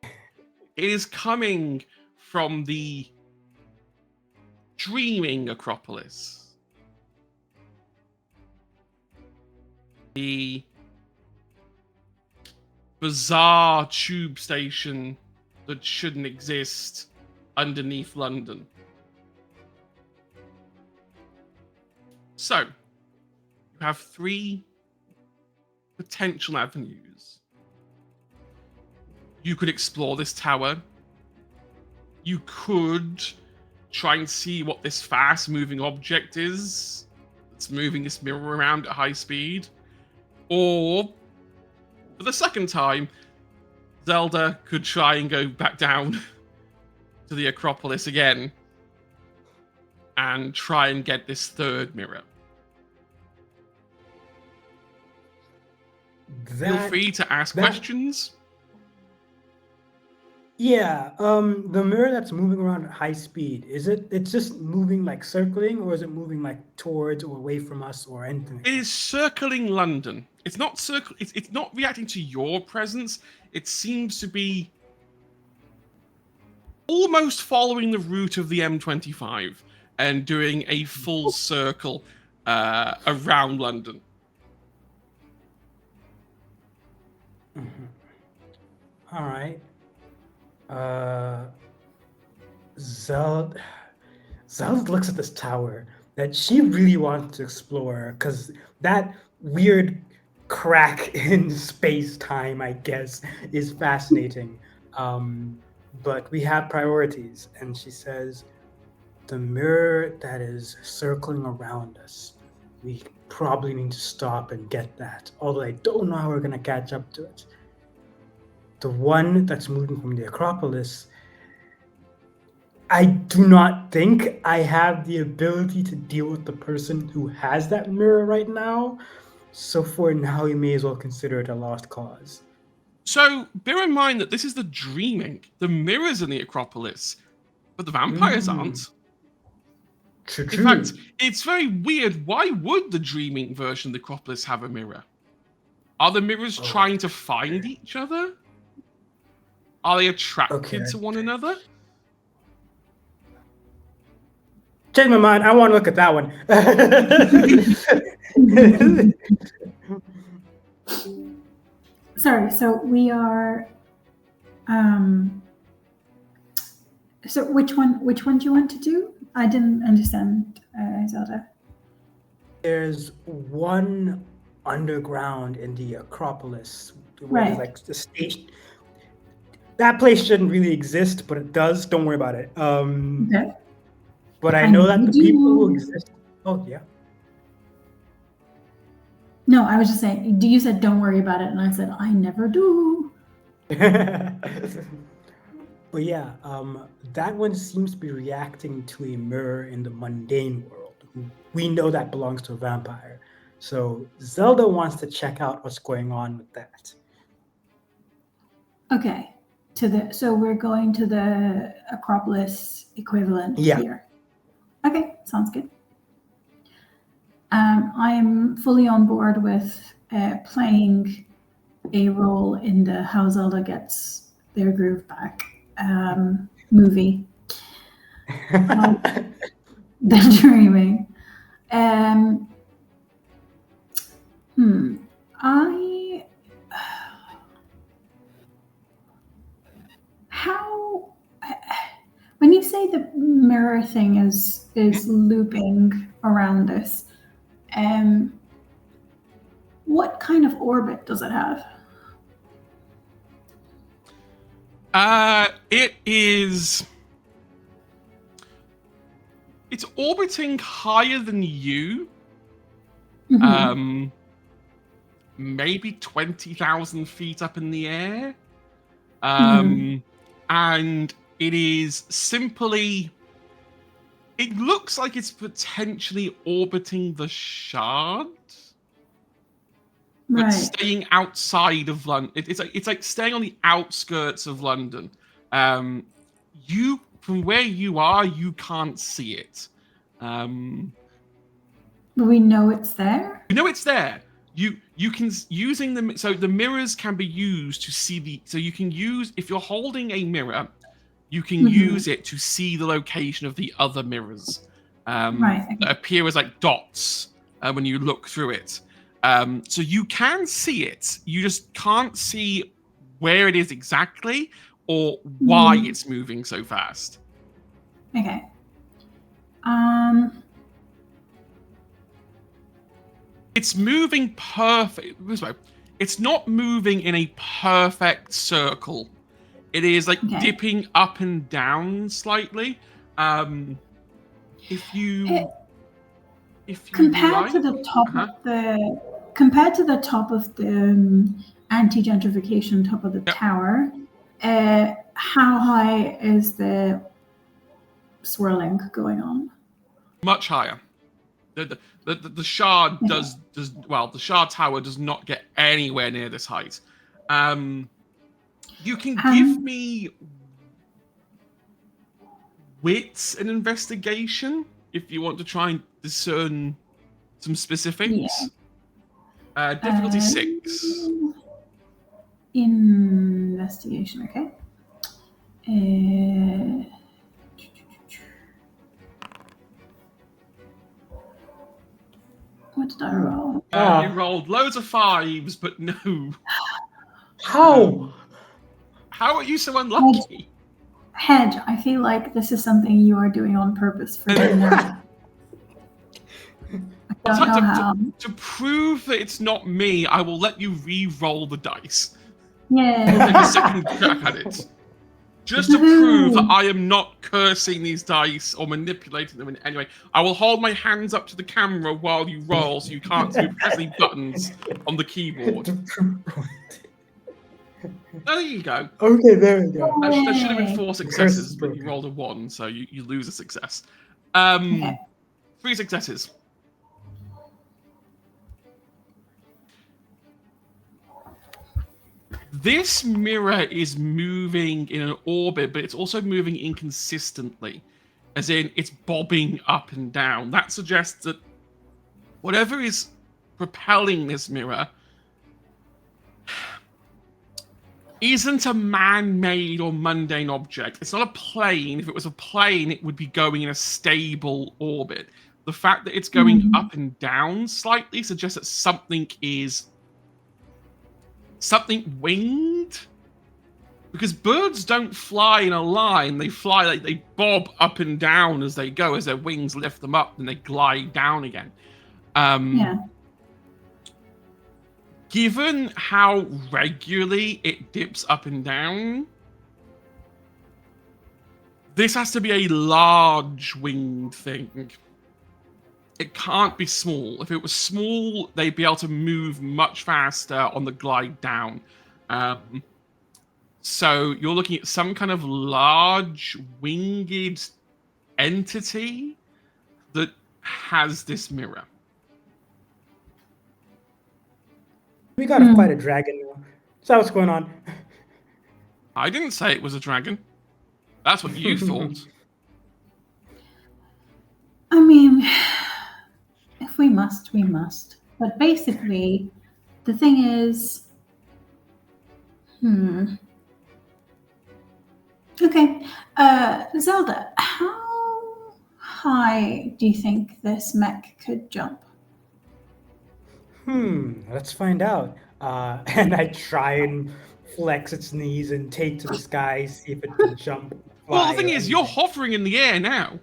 It is coming from the Dreaming Acropolis. The bizarre tube station that shouldn't exist underneath London. So, you have 3 potential avenues. You could explore this tower. You could try and see what this fast-moving object is that's moving this mirror around at high speed. Or, for the second time, Zelda could try and go back down to the Acropolis again and try and get this third mirror. Feel free to ask questions. Yeah, the mirror that's moving around at high speed, it's just moving like circling, or is it moving like towards or away from us or anything? It is circling London. It's not it's not reacting to your presence. It seems to be almost following the route of the M25 and doing a full circle around London. Mm-hmm. All right. Zelda looks at this tower that she really wants to explore, because that weird crack in space-time, I guess, is fascinating. But we have priorities, and she says, the mirror that is circling around us, we probably need to stop and get that, although I don't know how we're going to catch up to it. The one that's moving from the Acropolis, I do not think I have the ability to deal with the person who has that mirror right now. So for now, we may as well consider it a lost cause. So bear in mind that this is the Dreaming. The mirror's in the Acropolis, but the vampires aren't. True. In fact, it's very weird. Why would the Dreaming version of the Acropolis have a mirror? Are the mirrors trying to find each other? Are they attracted to one another? Change my mind. I want to look at that one. Sorry, so we are. So which one do you want to do? I didn't understand, Zelda. There's one underground in the Acropolis, where Right. there's like the station. That place shouldn't really exist, but it does. Don't worry about it. Okay. But I know that the people who exist. Oh yeah. No, I was just saying. You said don't worry about it, and I said I never do. But yeah, that one seems to be reacting to a mirror in the mundane world. We know that belongs to a vampire. So Zelda wants to check out what's going on with that. Okay. So we're going to the Acropolis equivalent here. Okay, sounds good. I'm fully on board with playing a role in the How Zelda Gets Their Groove Back movie. The dreaming. When you say the mirror thing is looping around us, what kind of orbit does it have? It's orbiting higher than you. Mm-hmm. Maybe 20,000 feet up in the air. Mm-hmm. And it is simply, it looks like it's potentially orbiting the shard, but Right. staying outside of London. It's like staying on the outskirts of London. You, from where you are, you can't see it. But we know it's there. You know it's there. You can, using them, so the mirrors can be used to see the, so you can use, if you're holding a mirror, you can use it to see the location of the other mirrors. Right. Okay. That appear as like dots when you look through it. So you can see it. You just can't see where it is exactly or why it's moving so fast. Okay. It's moving perfect. It's not moving in a perfect circle. It is like dipping up and down slightly. If you compared like, to the top of the anti-gentrification top of the tower, how high is the swirling going on? Much higher. The shard does well. The shard tower does not get anywhere near this height. You can give me wits and investigation if you want to try and discern some specifics. Yeah. Difficulty 6. Investigation, okay. What did I roll? You rolled loads of 5s, but no. How? How are you so unlucky? Hedge, I feel like this is something you are doing on purpose for dinner. I don't know how. To prove that it's not me, I will let you re-roll the dice. Yeah. Take a second crack at it. Just to prove that I am not cursing these dice or manipulating them in any way. I will hold my hands up to the camera while you roll so you can't press any buttons on the keyboard. There you go. Okay, there we go. That should have been 4 successes, but you rolled a 1, so you lose a success. 3 successes. This mirror is moving in an orbit, but it's also moving inconsistently, as in it's bobbing up and down. That suggests that whatever is propelling this mirror isn't a man-made or mundane object. It's not a plane. If it was a plane, it would be going in a stable orbit. The fact that it's going up and down slightly suggests that something winged, because birds don't fly in a line. They fly, like they bob up and down as they go, as their wings lift them up and they glide down again. Given how regularly it dips up and down, this has to be a large winged thing. It can't be small. If it was small, they'd be able to move much faster on the glide down. So you're looking at some kind of large winged entity that has this mirror. We got quite a dragon now. So what's going on? I didn't say it was a dragon. That's what you thought. mean, if we must, we must. But basically, the thing is, Okay, Zelda, how high do you think this mech could jump? Let's find out. And I try and flex its knees and take to the sky, see if it can jump. Well, the fly, thing or is, you're anything. hovering in the air now.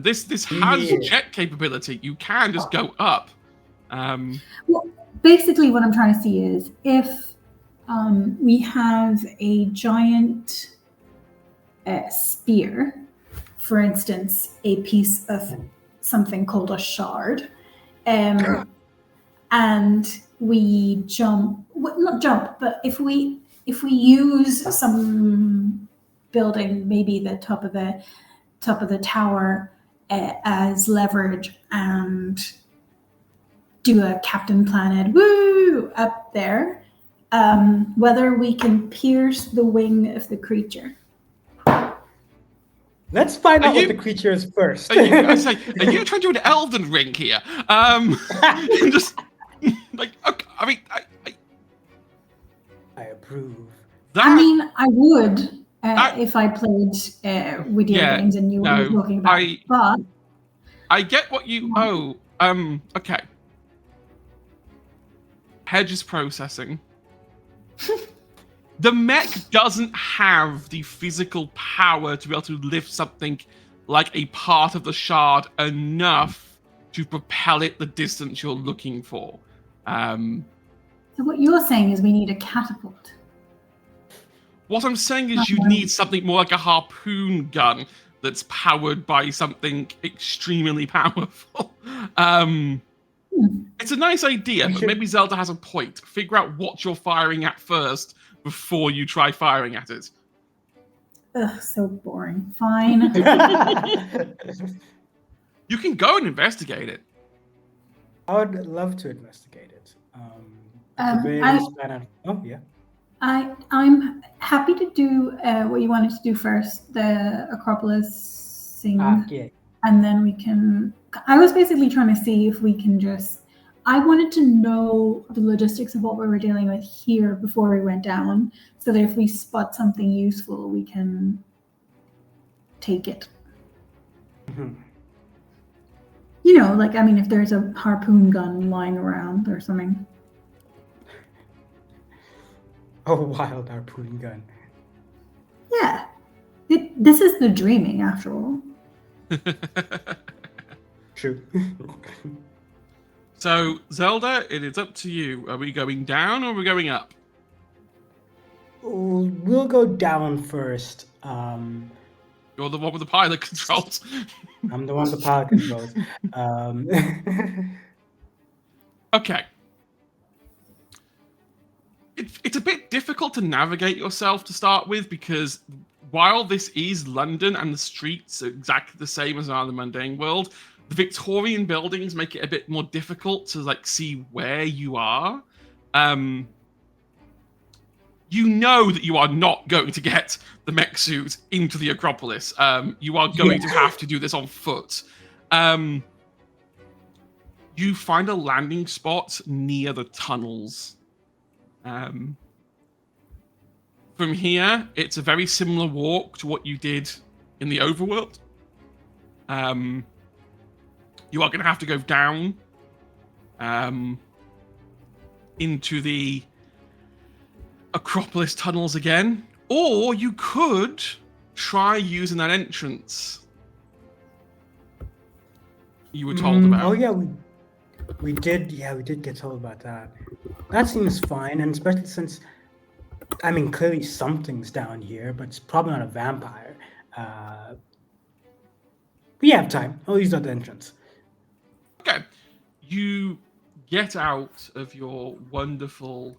This has Yeah. jet capability. You can just go up. Well, basically, what I'm trying to see is if we have a giant spear, for instance, a piece of something called a shard, and we jump, not jump, but if we use some building, maybe the top of the tower as leverage, and do a Captain Planet woo up there, whether we can pierce the wing of the creature. Let's find Are out you- what the creature is first. Are you trying to do an Elden Ring here? Just like, okay, I mean, I approve. I mean, I would if I played video games and knew what you were talking about. But I get what you owe. Okay. Hedges processing. The mech doesn't have the physical power to be able to lift something like a part of the shard enough to propel it the distance you're looking for. So what you're saying is we need a catapult. What I'm saying is you need something more like a harpoon gun that's powered by something extremely powerful. It's a nice idea, but maybe Zelda has a point. Figure out what you're firing at first before you try firing at it. Ugh, so boring. Fine. You can go and investigate it. I would love to investigate it. I'm happy to do what you wanted to do first, the Acropolis thing. Yeah. And then we can... I was basically trying to see if we can just... I wanted to know the logistics of what we were dealing with here before we went down, so that if we spot something useful, we can take it. You know, like, I mean, if there's a harpoon gun lying around or something. A wild harpoon gun. Yeah. This is the dreaming, after all. True. So, Zelda, it is up to you. Are we going down or are we going up? We'll go down first. You're the one with the pilot controls. I'm the one with the pilot controls. Okay. It's a bit difficult to navigate yourself to start with, because while this is London and the streets are exactly the same as in the mundane world, the Victorian buildings make it a bit more difficult to like see where you are. You know that you are not going to get the mech suit into the Acropolis. You are going to have to do this on foot. You find a landing spot near the tunnels. From here, it's a very similar walk to what you did in the overworld. You are going to have to go down into the Acropolis tunnels again, or you could try using that entrance you were told about. Oh yeah, we did get told about that. That seems fine, and especially since, I mean, clearly something's down here, but it's probably not a vampire. We have time. I'll use that entrance. Okay. You get out of your wonderful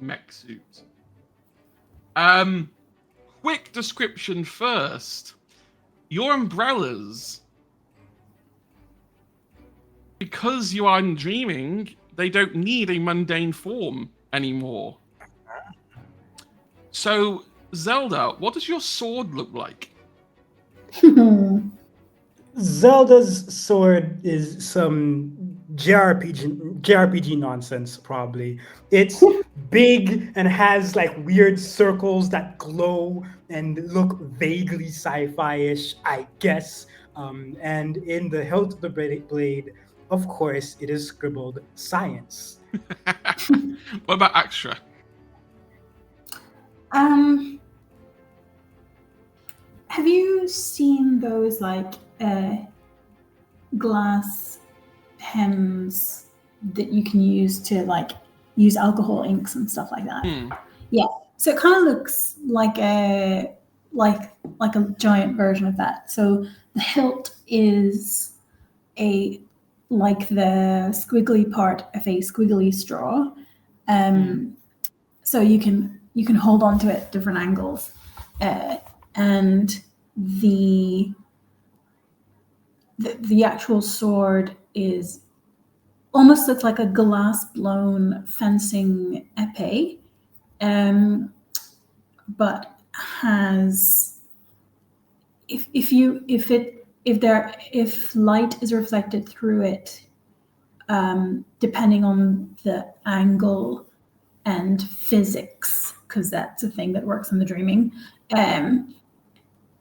mech suit. Quick description first. Your umbrellas, because you are dreaming, they don't need a mundane form anymore. So, Zelda, what does your sword look like? Zelda's sword is some JRPG nonsense, probably. It's big and has like weird circles that glow and look vaguely sci-fi-ish, I guess. And in the hilt of the blade, of course, it is scribbled science. What about Extra? Have you seen those like glass pens that you can use to like use alcohol inks and stuff like that? Yeah. So it kind of looks like a giant version of that. So the hilt is like the squiggly part of a squiggly straw. So you can hold on to it at different angles, and the actual sword is almost looks like a glass blown fencing épée, but has if light is reflected through it, depending on the angle and physics, because that's a thing that works in the dreaming,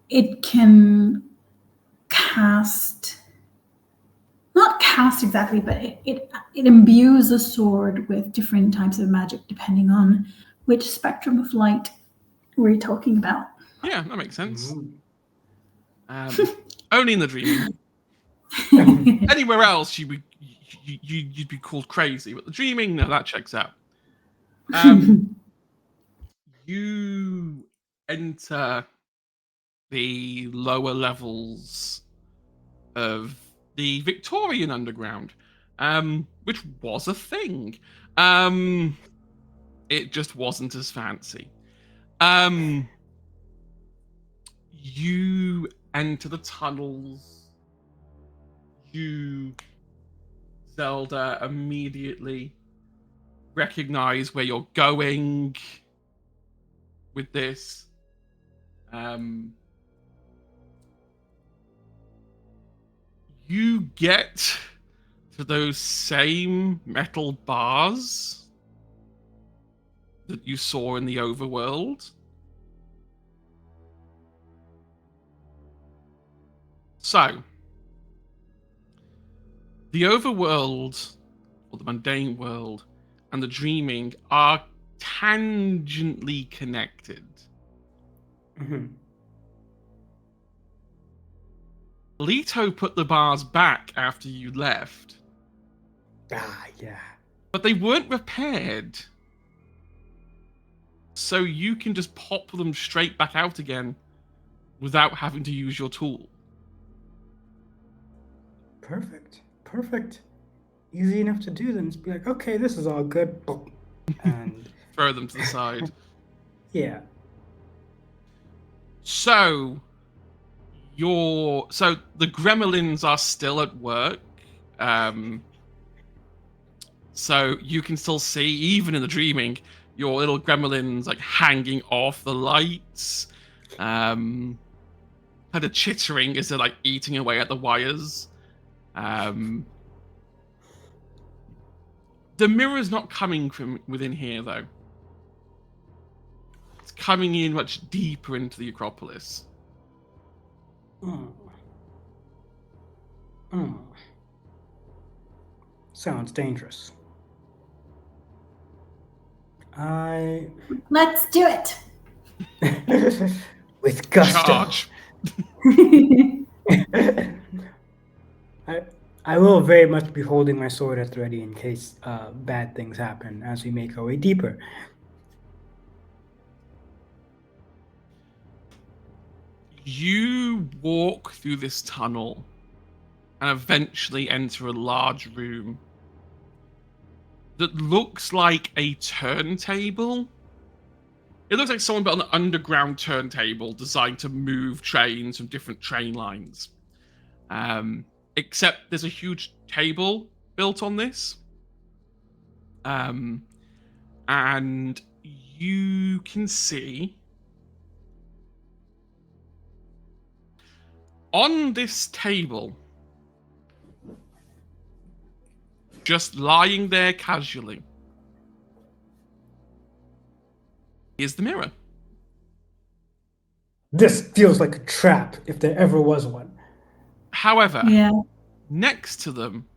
it can not cast exactly, but it imbues the sword with different types of magic depending on which spectrum of light we're talking about. Yeah, that makes sense. Mm. Only in the dreaming. Anywhere else, you'd be called crazy, but the dreaming, no, that checks out. You enter the lower levels of the Victorian Underground, which was a thing. It just wasn't as fancy. You enter the tunnels. You, Zelda, immediately recognize where you're going with this. You get to those same metal bars that you saw in the overworld. So, the overworld, or the mundane world, and the dreaming are tangentially connected. Leto put the bars back after you left. Yeah. But they weren't repaired. So you can just pop them straight back out again without having to use your tool. Perfect. Easy enough to do. Then just be like, okay, this is all good, and throw them to the side. Yeah. So the gremlins are still at work. So you can still see, even in the dreaming, your little gremlins like hanging off the lights, kind of chittering as they're like eating away at the wires. The mirror's not coming from within here, though. It's coming in much deeper into the Acropolis. Sounds dangerous. Let's do it. With gusto. Charge. I will very much be holding my sword at the ready in case bad things happen as we make our way deeper. You walk through this tunnel and eventually enter a large room that looks like a turntable. It looks like someone built an underground turntable designed to move trains from different train lines. Except there's a huge table built on this. And you can see On this table, just lying there casually, is the mirror. This feels like a trap, if there ever was one. However, Yeah. next to them,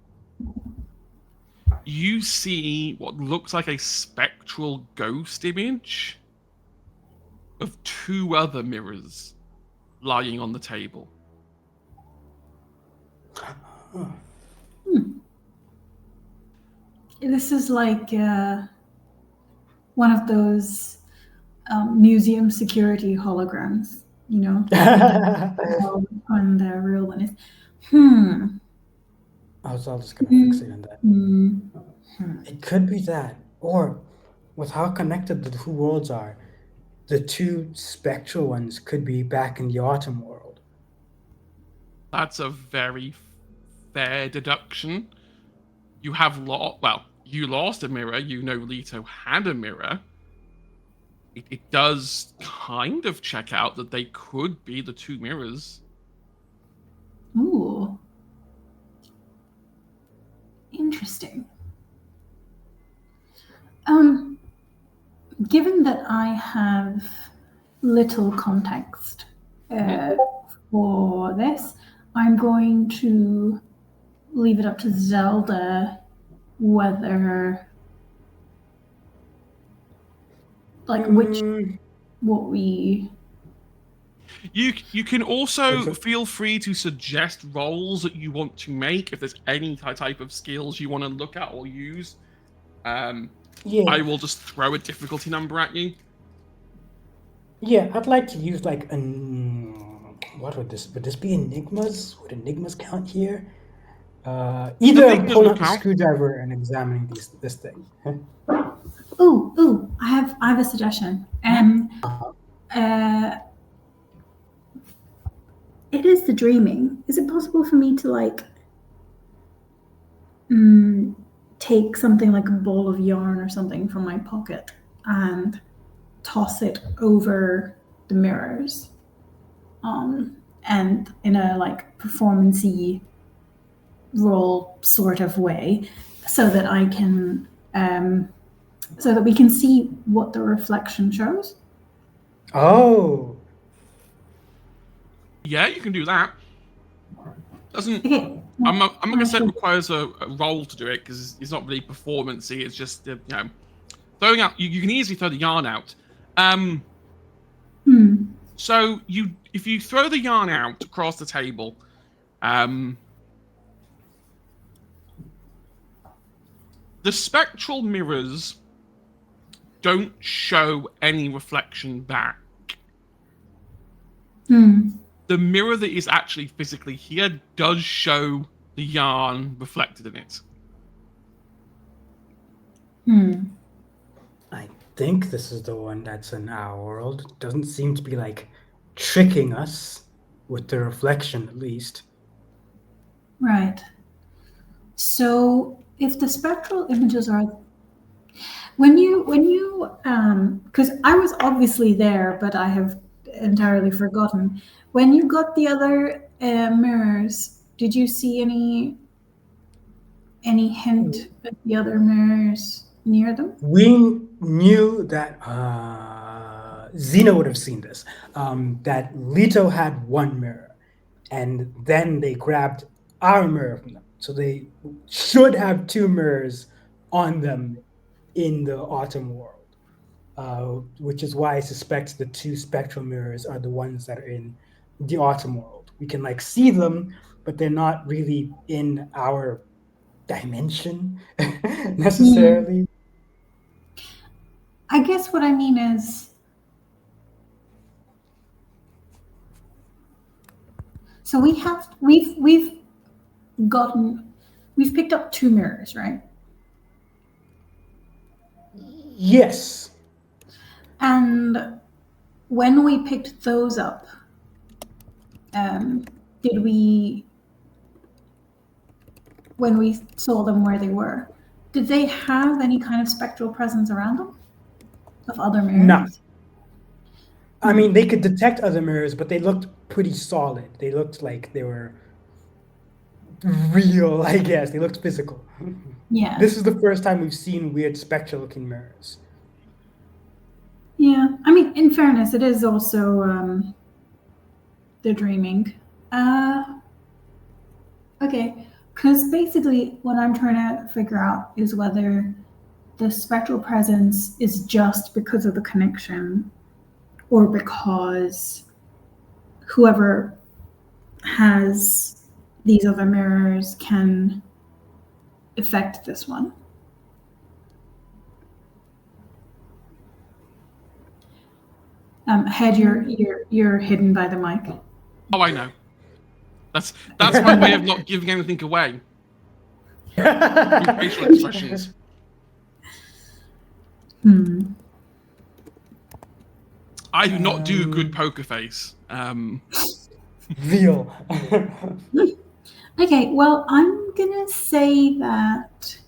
you see what looks like a spectral ghost image of two other mirrors lying on the table. This is like one of those museum security holograms, you know, on the real one is. I was just gonna fixate on that. It could be that, or with how connected the two worlds are, the two spectral ones could be back in the Autumn world. That's a very fair deduction. You have you lost a mirror. You know Leto had a mirror. It does kind of check out that they could be the two mirrors. Ooh. Interesting. Given that I have little context for this, I'm going to leave it up to Zelda whether, like, what we. You can also feel free to suggest roles that you want to make if there's any type of skills you want to look at or use. Yeah. I will just throw a difficulty number at you. Yeah, I'd like to use like what would this be enigmas? Would enigmas count here? Either I'm Enigmas pulling will out the count. screwdriver and examining this thing. Ooh! I have a suggestion. It is the dreaming. Is it possible for me to like take something like a ball of yarn or something from my pocket and toss it over the mirrors, and in a like performance-y role sort of way, so that I can, so that we can see what the reflection shows? Oh. Yeah, you can do that. Doesn't. Okay. I'm not gonna say it requires a role to do it because it's not really performancey. It's just throwing out. You can easily throw the yarn out. So if you throw the yarn out across the table, the spectral mirrors don't show any reflection back. The mirror that is actually physically here does show the yarn reflected in it. I think this is the one that's in our world. Doesn't seem to be like tricking us with the reflection, at least. Right. So if the spectral images are, when you because I was obviously there, but I have entirely forgotten. When you got the other mirrors, did you see any hint at the other mirrors near them? We knew that Xena would have seen this. That Leto had one mirror, and then they grabbed our mirror from them. So they should have two mirrors on them in the Autumn world, which is why I suspect the two spectral mirrors are the ones that are in the Autumn world. We can like see them, but they're not really in our dimension necessarily. I guess what I mean is, so we've picked up two mirrors, right? Yes. And when we picked those up, when we saw them where they were, did they have any kind of spectral presence around them of other mirrors? No. I mean, they could detect other mirrors, but they looked pretty solid. They looked like they were real, I guess. They looked physical. Yeah. This is the first time we've seen weird spectral-looking mirrors. Yeah. I mean, in fairness, it is also the dreaming. Okay. Because basically, what I'm trying to figure out is whether the spectral presence is just because of the connection or because whoever has these other mirrors can affect this one. Head, you're hidden by the mic. Oh, I know. That's my way of not giving anything away. Facial expressions. I do not do good poker face. Real. Okay, well, I'm gonna say that.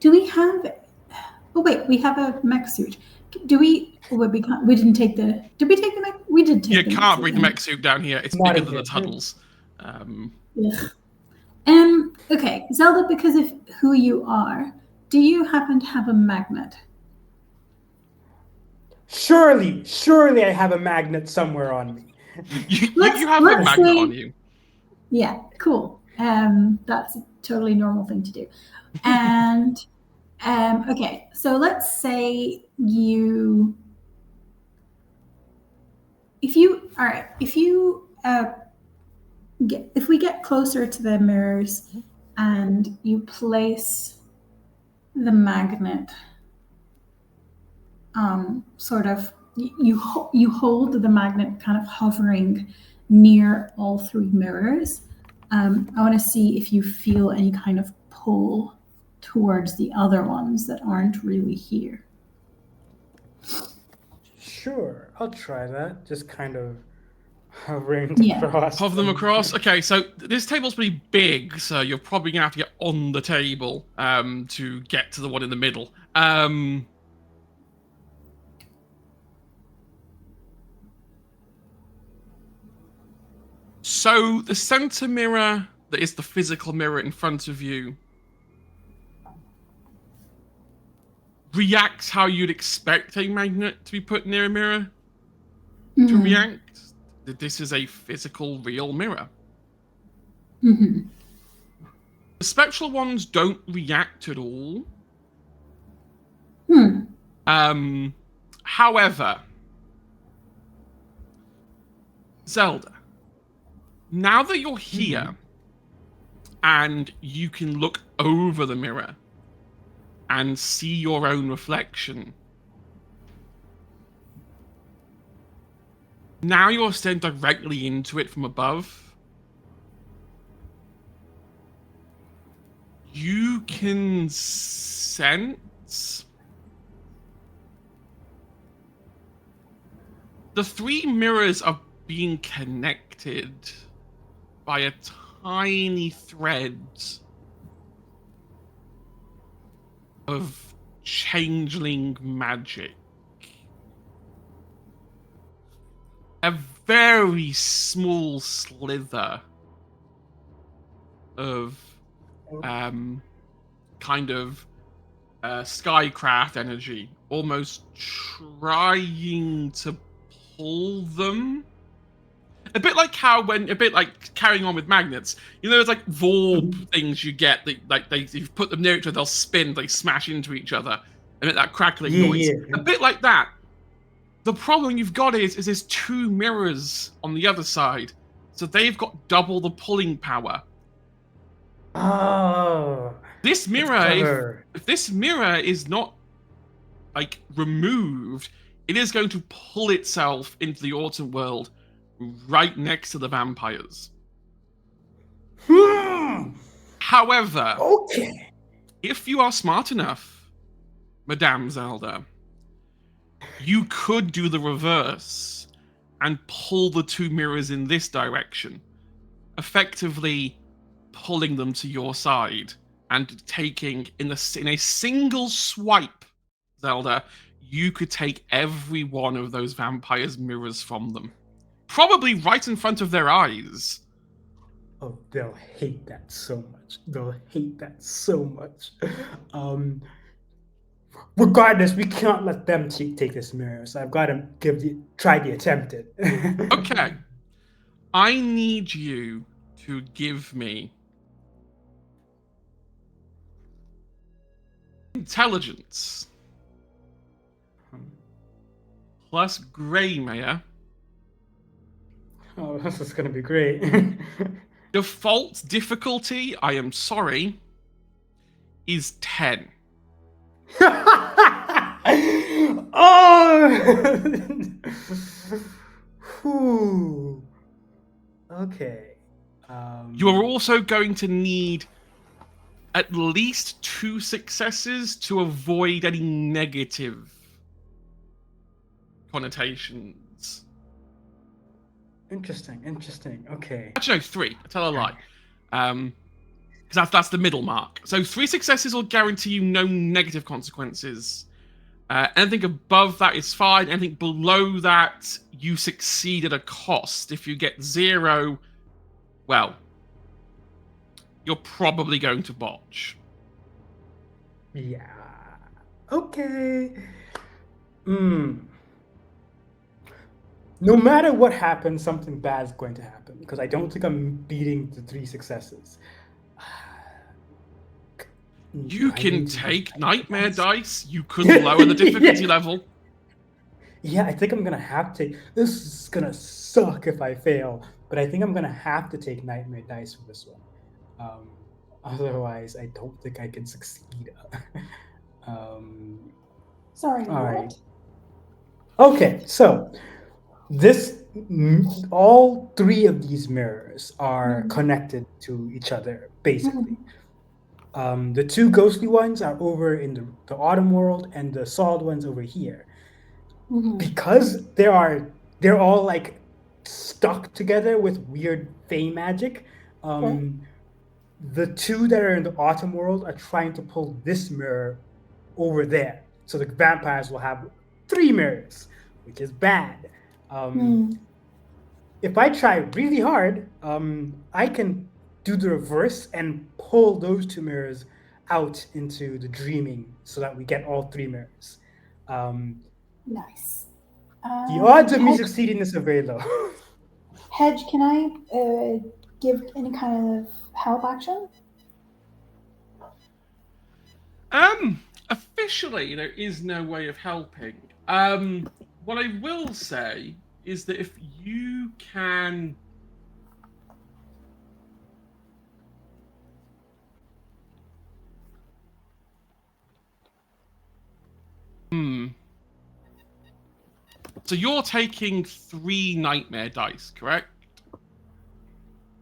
Do we have? Oh wait, we have a mech suit. Do we? Oh, we can't. We didn't take the. Did we take the mech? We did take. You the can't mech bring the mech suit down here. It's Not bigger in than the here. tunnels. Ugh. Okay, Zelda, because of who you are, do you happen to have a magnet? Surely I have a magnet somewhere on me. You have a let's magnet say- on you. Yeah, cool. That's a totally normal thing to do. And okay, so let's say if we get closer to the mirrors and you place the magnet, sort of, you hold the magnet kind of hovering near all three mirrors. I want to see if you feel any kind of pull towards the other ones that aren't really here. Sure, I'll try that. Just kind of hovering Yeah. across. Hover them across. Okay, so this table's pretty big, so you're probably gonna have to get on the table to get to the one in the middle. So the center mirror that is the physical mirror in front of you reacts how you'd expect a magnet to be put near a mirror to react. This is a physical, real mirror. Mm-hmm. The spectral ones don't react at all. However, Zelda, now that you're here and you can look over the mirror and see your own reflection, now you're staring directly into it from above. You can sense the three mirrors are being connected by a tiny thread of changeling magic. A very small slither of kind of skycraft energy, almost trying to pull them. A bit like carrying on with magnets. You know, there's like Vorb things you get that, like, if you put them near each other, they'll spin, they smash into each other, and make that crackling noise. Yeah. A bit like that. The problem you've got is there's two mirrors on the other side, so they've got double the pulling power. Oh. This mirror, If if this mirror is not like removed, it is going to pull itself into the autumn world right next to the vampires. However, okay. if you are smart enough, Madame Zelda, you could do the reverse and pull the two mirrors in this direction, effectively pulling them to your side and taking in a single swipe, Zelda, you could take every one of those vampires' mirrors from them. Probably right in front of their eyes. Oh, they'll hate that so much. They'll hate that so much. Regardless, we can't let them take this mirror. So I've got to try the attempted. Okay. I need you to give me intelligence plus Grey Mayor. Oh, this is gonna be great. Default difficulty, I am sorry, is 10. Oh! Whew. Okay. You are also going to need at least 2 successes to avoid any negative connotations. Interesting. Okay. Actually, no, 3. I tell a lie. Because that's the middle mark. So 3 successes will guarantee you no negative consequences. Anything above that is fine. Anything below that, you succeed at a cost. If you get 0, well, you're probably going to botch. Yeah. Okay. No matter what happens, something bad is going to happen because I don't think I'm beating the 3 successes. You can take nightmare dice. You could lower the difficulty level. Yeah, I think I'm gonna have to. This is gonna suck if I fail, but I think I'm gonna have to take nightmare dice for this one. Otherwise, I don't think I can succeed. Sorry, all what? right. Okay, so all 3 of these mirrors are connected to each other, basically. The 2 ghostly ones are over in the autumn world, and the solid ones over here. Because they're all like stuck together with weird fey magic. The 2 that are in the autumn world are trying to pull this mirror over there, so the vampires will have 3 mirrors, which is bad. If I try really hard, I can do the reverse and pull those 2 mirrors out into the dreaming so that we get all 3 mirrors. Nice. The odds of me succeeding is very low. Hedge, can I give any kind of help action? Officially, there is no way of helping. What I will say is that if you can... So you're taking 3 nightmare dice, correct?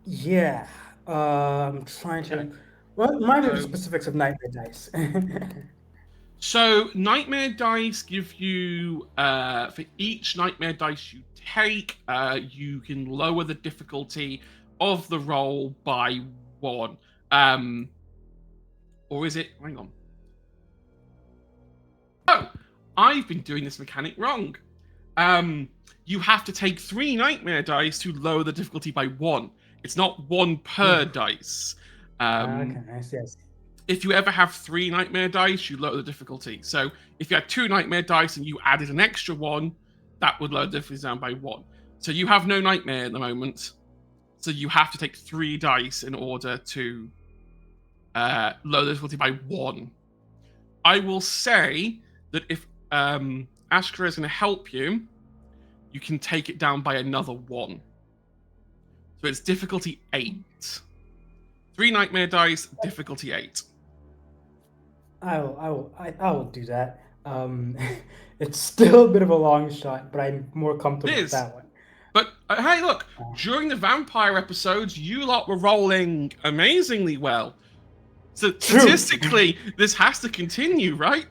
Yeah. I'm trying to... Okay. What are the specifics of nightmare dice? So nightmare dice give you, for each nightmare dice you take, you can lower the difficulty of the roll by 1. Or is it? Hang on. Oh, I've been doing this mechanic wrong. You have to take 3 nightmare dice to lower the difficulty by 1. It's not 1 per dice. Okay, I see. If you ever have 3 nightmare dice, you lower the difficulty. So if you had 2 nightmare dice and you added an extra 1, that would lower the difficulty down by 1. So you have no nightmare at the moment. So you have to take 3 dice in order to lower the difficulty by 1. I will say that if Ashkara is going to help you, you can take it down by another 1. So it's difficulty 8. 3 nightmare dice, difficulty 8. I will do that. It's still a bit of a long shot, but I'm more comfortable with that one. But hey, look, during the vampire episodes, you lot were rolling amazingly well. So statistically, this has to continue, right?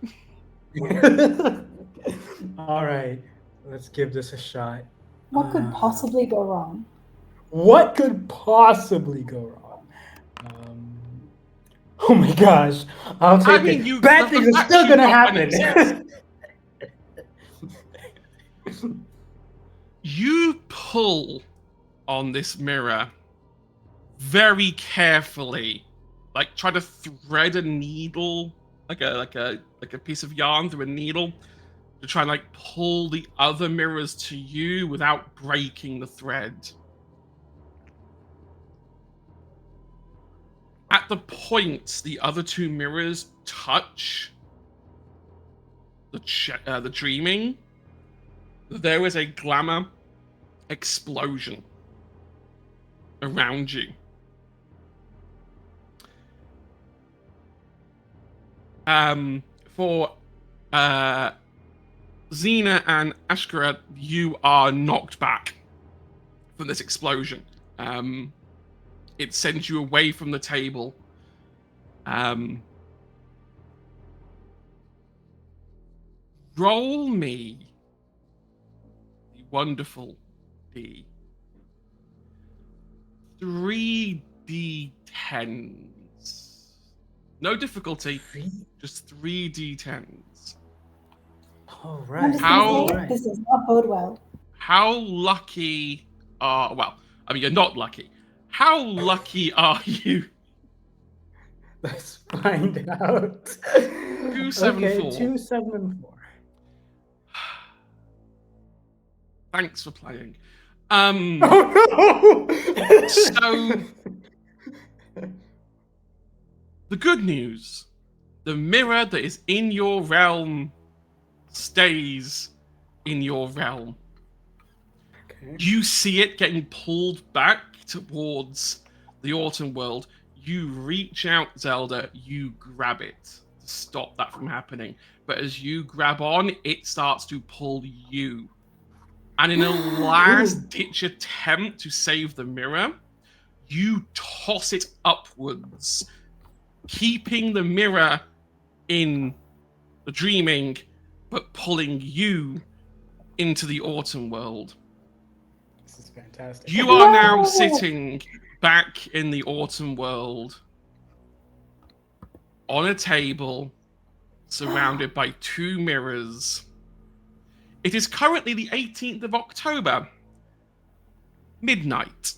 All right, let's give this a shot. What could possibly go wrong? What could possibly go wrong? Oh my gosh! I'll take it. Bad things are still gonna happen. You pull on this mirror very carefully, like try to thread a needle, like a piece of yarn through a needle, to try and like pull the other mirrors to you without breaking the thread. At the point the other two mirrors touch the dreaming, there is a glamour explosion around you. For Xena and Ashkara, you are knocked back from this explosion. It sends you away from the table. Roll me the wonderful D. 3 D10s. No difficulty, just 3 D10s. All I'm right. just How- gonna say, this does not bode well. How lucky are... Well, I mean, you're not lucky. How lucky are you? Let's find out. 2, 7, okay, 4. 2, 7, and 4. Thanks for playing. Oh no! So, the good news, the mirror that is in your realm stays in your realm. Okay. You see it getting pulled back towards the Autumn World. You reach out, Zelda, you grab it to stop that from happening. But as you grab on, it starts to pull you. And in a last-ditch attempt to save the mirror, you toss it upwards, keeping the mirror in the dreaming, but pulling you into the Autumn World. This is fantastic. You are now Whoa! sitting back in the Autumn World on a table surrounded by 2 mirrors. It is currently the 18th of October, midnight,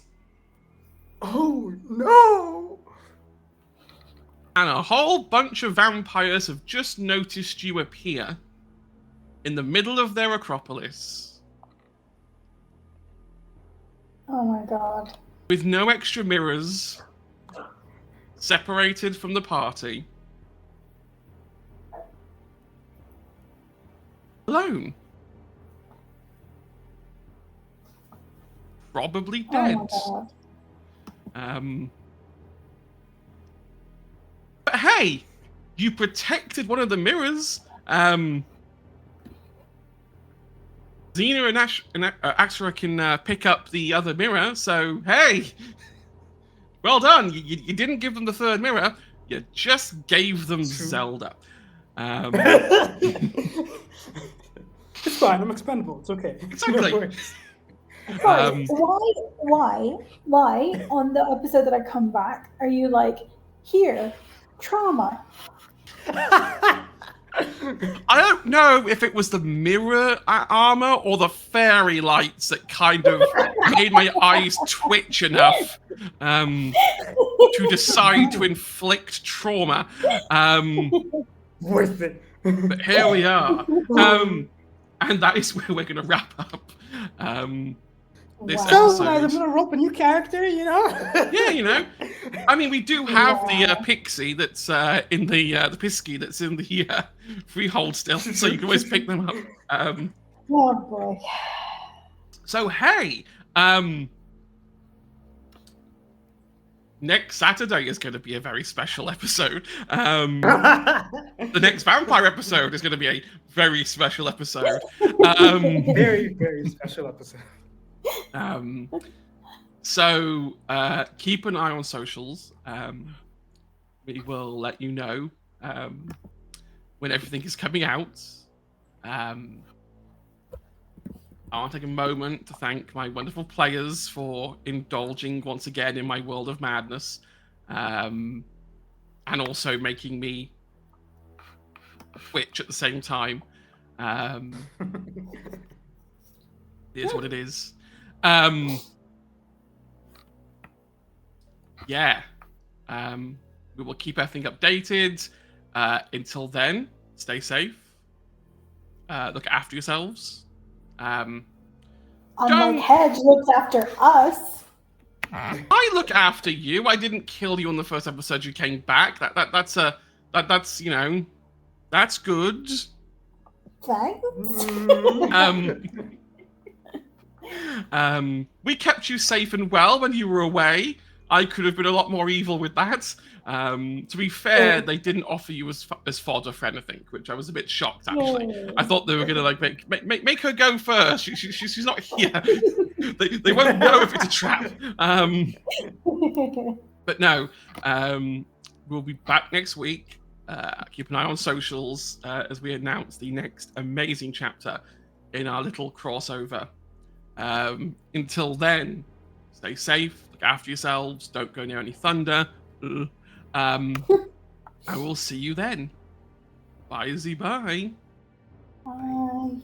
Oh no! and a whole bunch of vampires have just noticed you appear in the middle of their acropolis Oh my god. with no extra mirrors, separated from the party, alone. Probably Oh dead. my god. But hey, you protected one of the mirrors. Xena and Axra can pick up the other mirror, so hey, well done. You didn't give them the third mirror, you just gave them Zelda. It's fine, I'm expendable. It's okay. Exactly. No worries. Sorry, why on the episode that I come back are you like, here, trauma? I don't know if it was the mirror armor or the fairy lights that kind of made my eyes twitch enough to decide to inflict trauma. Worth it. But here we are. And that is where we're going to wrap up this Wow. So episode. nice, I'm gonna rope a new character, you know? Yeah, you know. I mean, we do have the Yeah. pixie that's in the pisky that's in the freehold still, so you can always pick them up. Oh boy. So hey, next Saturday is going to be a very special episode. The next vampire episode is going to be a very special episode. Very, very special episode. So keep an eye on socials. We will let you know when everything is coming out. I want to take a moment to thank my wonderful players for indulging once again in my world of madness, and also making me twitch at the same time. It is what it is. Yeah. We will keep everything updated. Until then, stay safe. Look after yourselves. Unlike Don't- Hedge looks after us. I look after you. I didn't kill you on the first episode you came back. That's you know, that's good. Thanks. We kept you safe and well when you were away. I could have been a lot more evil with that. To be fair, they didn't offer you as fodder for anything, which I was a bit shocked actually. No. I thought they were gonna like make her go first. She's not here. they won't know if it's a trap. But no, we'll be back next week. Keep an eye on socials as we announce the next amazing chapter in our little crossover. Until then, stay safe, look after yourselves, don't go near any thunder. I will see you then. Bye, bye. Bye.